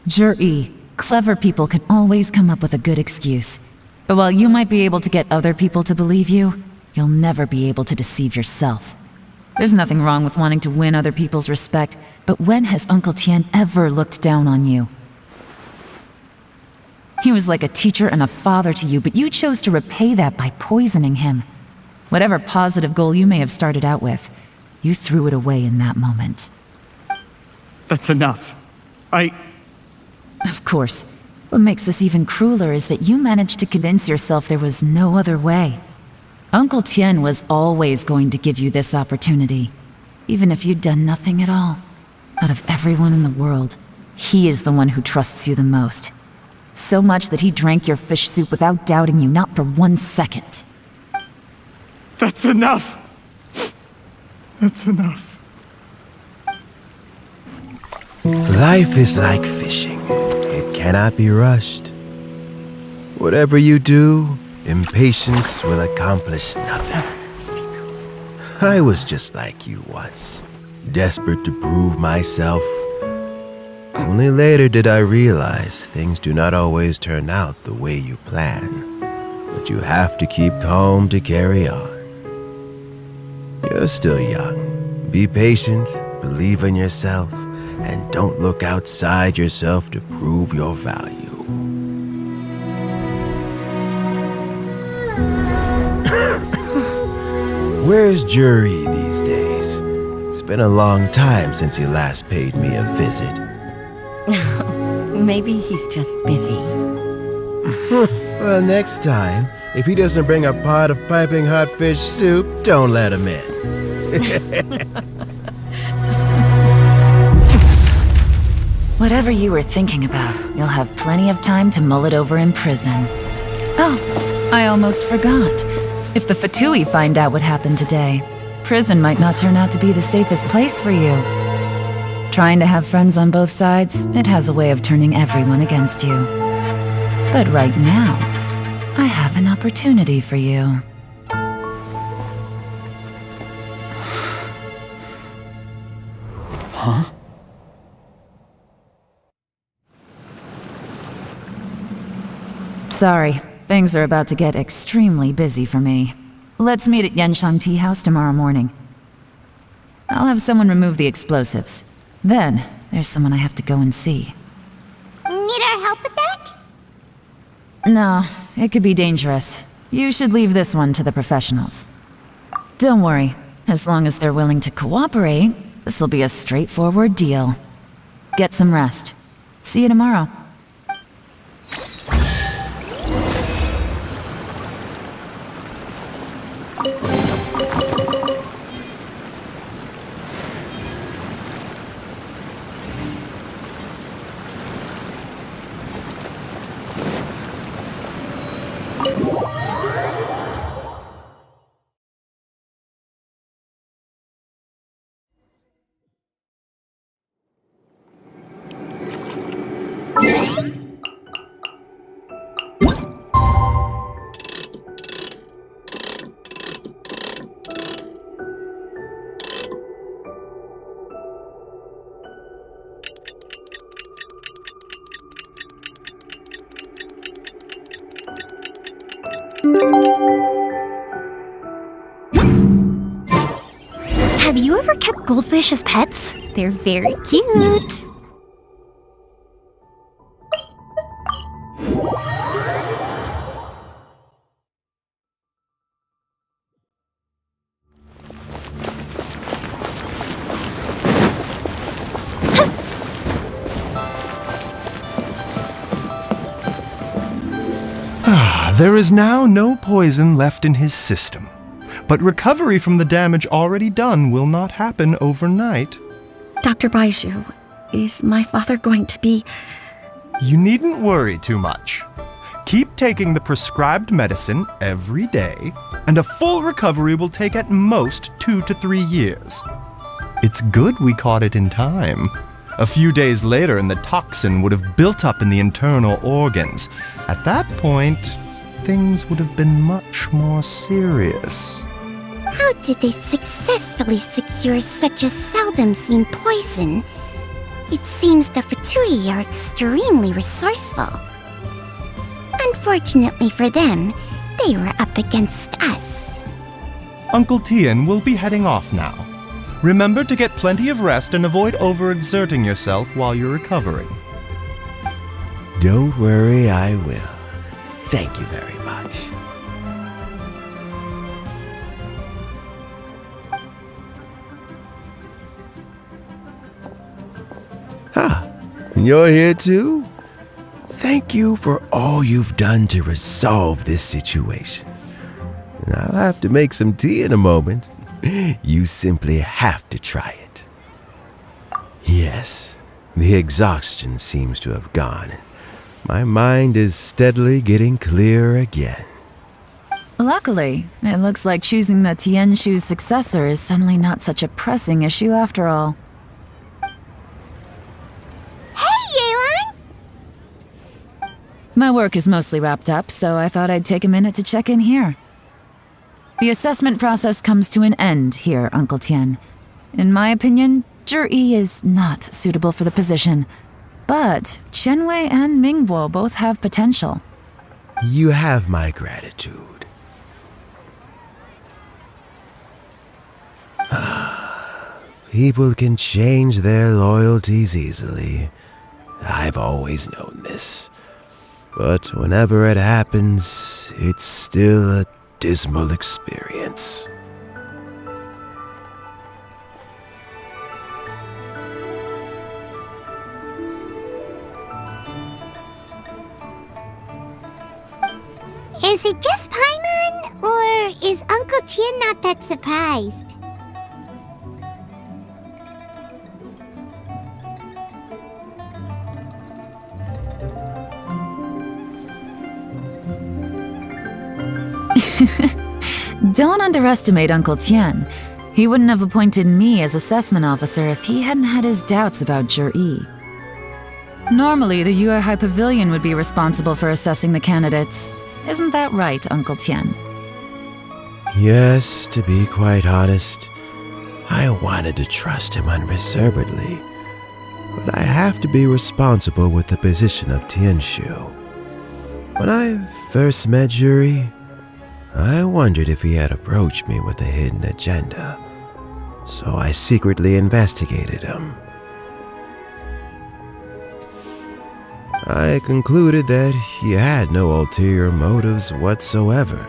Jur-E, clever people can always come up with a good excuse. But while you might be able to get other people to believe you, you'll never be able to deceive yourself. There's nothing wrong with wanting to win other people's respect, but when has Uncle Tien ever looked down on you? He was like a teacher and a father to you, but you chose to repay that by poisoning him. Whatever positive goal you may have started out with, you threw it away in that moment. That's enough. Of course. What makes this even crueler is that you managed to convince yourself there was no other way. Uncle Tien was always going to give you this opportunity, even if you'd done nothing at all. Out of everyone in the world, he is the one who trusts you the most. So much that he drank your fish soup without doubting you, not for 1 second. That's enough! That's enough. Life is like fishing. It cannot be rushed. Whatever you do, impatience will accomplish nothing. I was just like you once, desperate to prove myself. Only later did I realize things do not always turn out the way you plan. But you have to keep calm to carry on. You're still young. Be patient, believe in yourself, and don't look outside yourself to prove your value. Where's Jury these days? It's been a long time since he last paid me a visit. Maybe he's just busy. Well, next time, if he doesn't bring a pot of piping hot fish soup, don't let him in. Whatever you were thinking about, you'll have plenty of time to mull it over in prison. Oh, I almost forgot. If the Fatui find out what happened today, prison might not turn out to be the safest place for you. Trying to have friends on both sides, it has a way of turning everyone against you. But right now, I have an opportunity for you. Huh? Sorry, things are about to get extremely busy for me. Let's meet at Yenshang Tea House tomorrow morning. I'll have someone remove the explosives. Then, there's someone I have to go and see. Need our help with that? No, it could be dangerous. You should leave this one to the professionals. Don't worry, as long as they're willing to cooperate, this'll be a straightforward deal. Get some rest. See you tomorrow. Have you ever kept goldfish as pets? They're very cute. There is now no poison left in his system, but recovery from the damage already done will not happen overnight. Dr. Baiju, is my father going to be... You needn't worry too much. Keep taking the prescribed medicine every day, and a full recovery will take at most 2 to 3 years. It's good we caught it in time. A few days later, and the toxin would have built up in the internal organs. At that point, things would have been much more serious. How did they successfully secure such a seldom-seen poison? It seems the Fatui are extremely resourceful. Unfortunately for them, they were up against us. Uncle Tian will be heading off now. Remember to get plenty of rest and avoid overexerting yourself while you're recovering. Don't worry, I will. Thank you very much. And you're here too? Thank you for all you've done to resolve this situation. And I'll have to make some tea in a moment. You simply have to try it. Yes, the exhaustion seems to have gone. My mind is steadily getting clearer again. Luckily, it looks like choosing the Tianshu's successor is suddenly not such a pressing issue after all. Hey, Yelan! My work is mostly wrapped up, so I thought I'd take a minute to check in here. The assessment process comes to an end here, Uncle Tian. In my opinion, Zhi is not suitable for the position. But Qianwei and Mingbo both have potential. You have my gratitude. People can change their loyalties easily. I've always known this. But whenever it happens, it's still a dismal experience. Is it just Paimon, or is Uncle Tien not that surprised? Don't underestimate Uncle Tien. He wouldn't have appointed me as assessment officer if he hadn't had his doubts about Zhi. Normally, the Yuehai Pavilion would be responsible for assessing the candidates. Isn't that right, Uncle Tien? Yes, to be quite honest, I wanted to trust him unreservedly. But I have to be responsible with the position of Tianshu. When I first met Zhi, I wondered if he had approached me with a hidden agenda, so I secretly investigated him. I concluded that he had no ulterior motives whatsoever.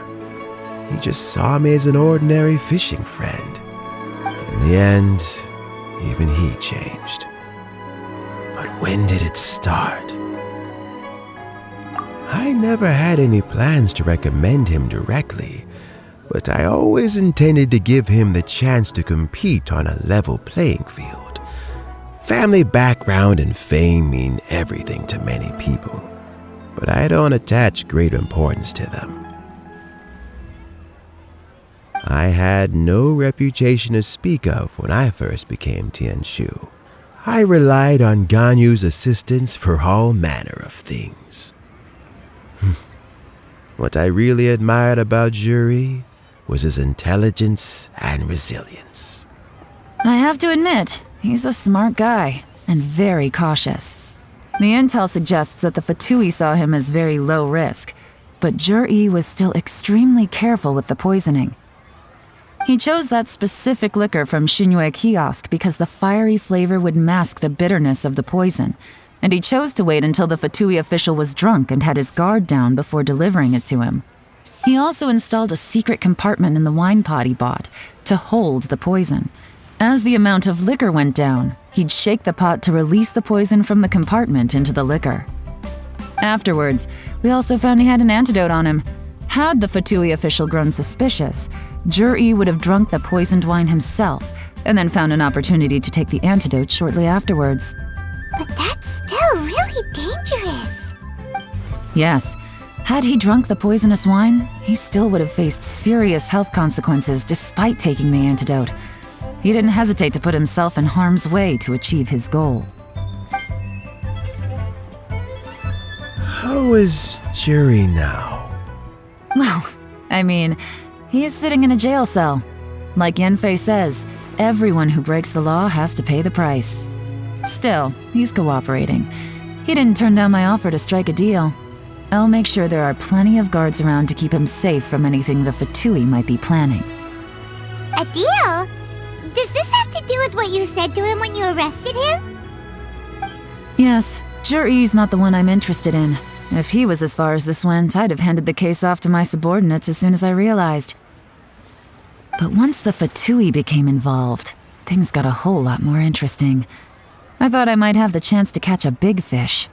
He just saw me as an ordinary fishing friend. In the end, even he changed. But when did it start? I never had any plans to recommend him directly, but I always intended to give him the chance to compete on a level playing field. Family background and fame mean everything to many people, but I don't attach great importance to them. I had no reputation to speak of when I first became Tianshu. I relied on Ganyu's assistance for all manner of things. What I really admired about Zhi was his intelligence and resilience. I have to admit, he's a smart guy, and very cautious. The intel suggests that the Fatui saw him as very low risk, but Zhi was still extremely careful with the poisoning. He chose that specific liquor from Xunyue Kiosk because the fiery flavor would mask the bitterness of the poison, and he chose to wait until the Fatui official was drunk and had his guard down before delivering it to him. He also installed a secret compartment in the wine pot he bought to hold the poison. As the amount of liquor went down, he'd shake the pot to release the poison from the compartment into the liquor. Afterwards, we also found he had an antidote on him. Had the Fatui official grown suspicious, Zhi would have drunk the poisoned wine himself and then found an opportunity to take the antidote shortly afterwards. But that's still really dangerous. Yes, had he drunk the poisonous wine, he still would have faced serious health consequences despite taking the antidote. He didn't hesitate to put himself in harm's way to achieve his goal. How is Zhi now? Well, I mean, he's sitting in a jail cell. Like Yanfei says, everyone who breaks the law has to pay the price. Still, he's cooperating. He didn't turn down my offer to strike a deal. I'll make sure there are plenty of guards around to keep him safe from anything the Fatui might be planning. A deal? Does this have to do with what you said to him when you arrested him? Yes, Zhi's not the one I'm interested in. If he was as far as this went, I'd have handed the case off to my subordinates as soon as I realized. But once the Fatui became involved, things got a whole lot more interesting. I thought I might have the chance to catch a big fish.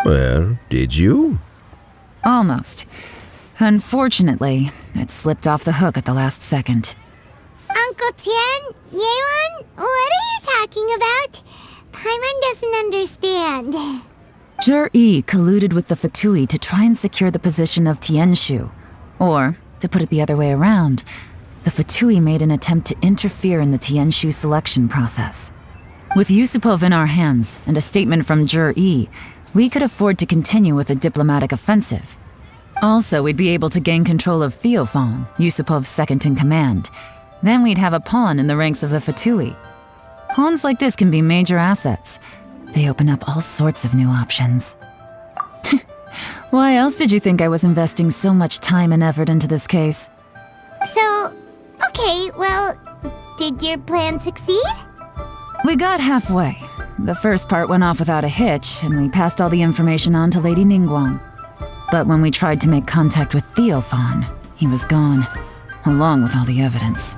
Well, did you? Almost. Unfortunately, it slipped off the hook at the last second. Uncle Tien? Yelan? What are you talking about? Paimon doesn't understand. Zhi colluded with the Fatui to try and secure the position of Tianshu. Or, to put it the other way around, the Fatui made an attempt to interfere in the Tianshu selection process. With Yusupov in our hands and a statement from Zhi, we could afford to continue with a diplomatic offensive. Also, we'd be able to gain control of Theophan, Yusupov's second-in-command. Then we'd have a pawn in the ranks of the Fatui. Pawns like this can be major assets. They open up all sorts of new options. Why else did you think I was investing so much time and effort into this case? So, okay, well, did your plan succeed? We got halfway. The first part went off without a hitch, and we passed all the information on to Lady Ningguang. But when we tried to make contact with Theophan, he was gone, along with all the evidence.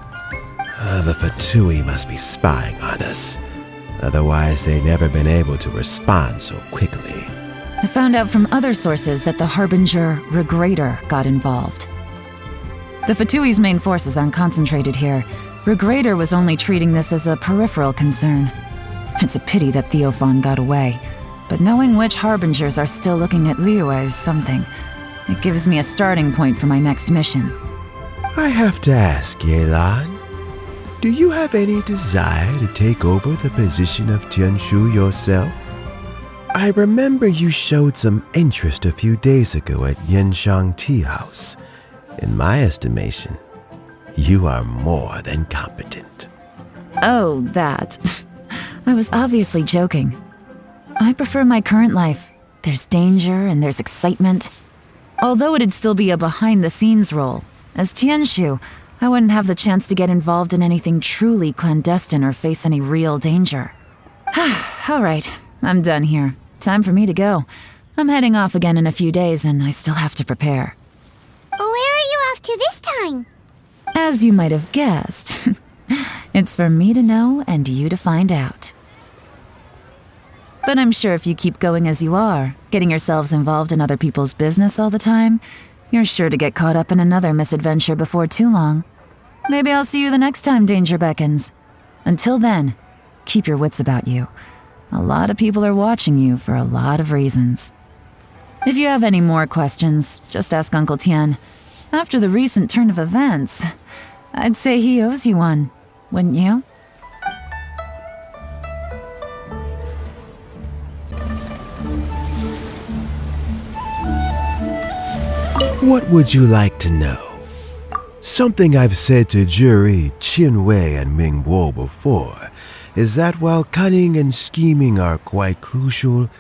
The Fatui must be spying on us. Otherwise, they'd never been able to respond so quickly. I found out from other sources that the Harbinger Regrator got involved. The Fatui's main forces aren't concentrated here. Regrator was only treating this as a peripheral concern. It's a pity that Theophan got away, but knowing which Harbingers are still looking at Liyue is something. It gives me a starting point for my next mission. I have to ask, Yelan, do you have any desire to take over the position of Tianshu yourself? I remember you showed some interest a few days ago at Yenshang Tea House. In my estimation, you are more than competent. Oh, that. I was obviously joking. I prefer my current life. There's danger and there's excitement. Although it'd still be a behind-the-scenes role, as Tianshu, I wouldn't have the chance to get involved in anything truly clandestine or face any real danger. All right, I'm done here. Time for me to go. I'm heading off again in a few days, and I still have to prepare. Where are you off to this time? As you might have guessed, it's for me to know and you to find out. But I'm sure if you keep going as you are, getting yourselves involved in other people's business all the time, you're sure to get caught up in another misadventure before too long. Maybe I'll see you the next time danger beckons. Until then, keep your wits about you. A lot of people are watching you for a lot of reasons. If you have any more questions, just ask Uncle Tian. After the recent turn of events, I'd say he owes you one, wouldn't you? What would you like to know? Something I've said to Jury, Qinwei, and Mingbo before is that while cunning and scheming are quite crucial,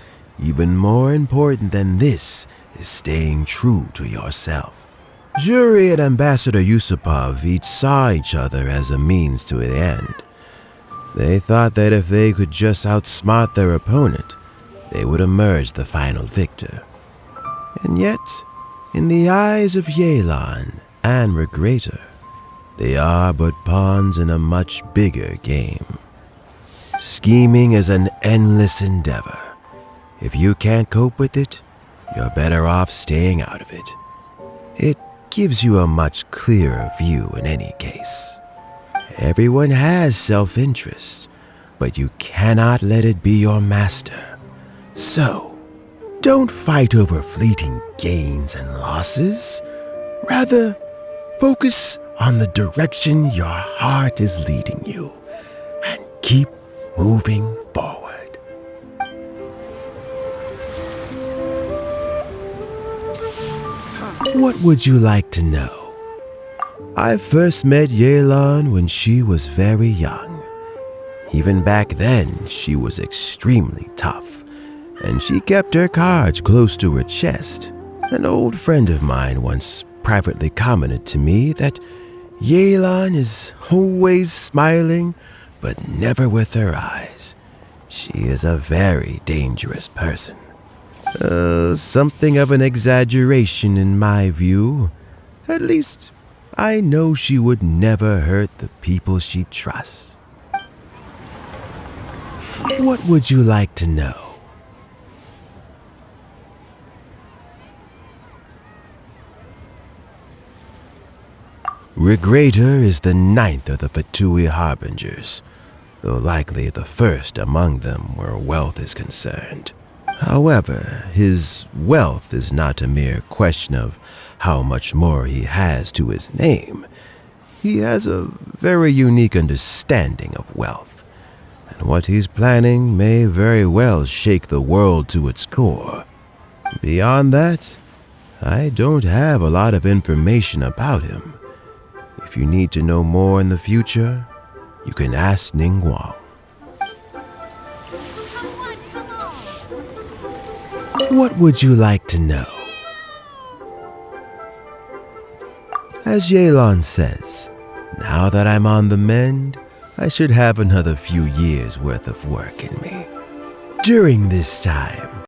even more important than this is staying true to yourself. Jury and Ambassador Yusupov each saw each other as a means to an end. They thought that if they could just outsmart their opponent, they would emerge the final victor. And yet, in the eyes of Yelan and Regrator, they are but pawns in a much bigger game. Scheming is an endless endeavor. If you can't cope with it, you're better off staying out of it. It gives you a much clearer view in any case. Everyone has self-interest, but you cannot let it be your master. So, don't fight over fleeting gains and losses. Rather, focus on the direction your heart is leading you, and keep moving forward. What would you like to know? I first met Yelan when she was very young. Even back then, she was extremely tough, and she kept her cards close to her chest. An old friend of mine once privately commented to me that Yelan is always smiling, but never with her eyes. She is a very dangerous person. Something of an exaggeration in my view. At least, I know she would never hurt the people she trusts. What would you like to know? Regrator is the 9th of the Fatui Harbingers, though likely the first among them where wealth is concerned. However, his wealth is not a mere question of how much more he has to his name. He has a very unique understanding of wealth, and what he's planning may very well shake the world to its core. Beyond that, I don't have a lot of information about him. If you need to know more in the future, you can ask Ningguang. What would you like to know? As Yelan says, now that I'm on the mend, I should have another few years worth of work in me. During this time,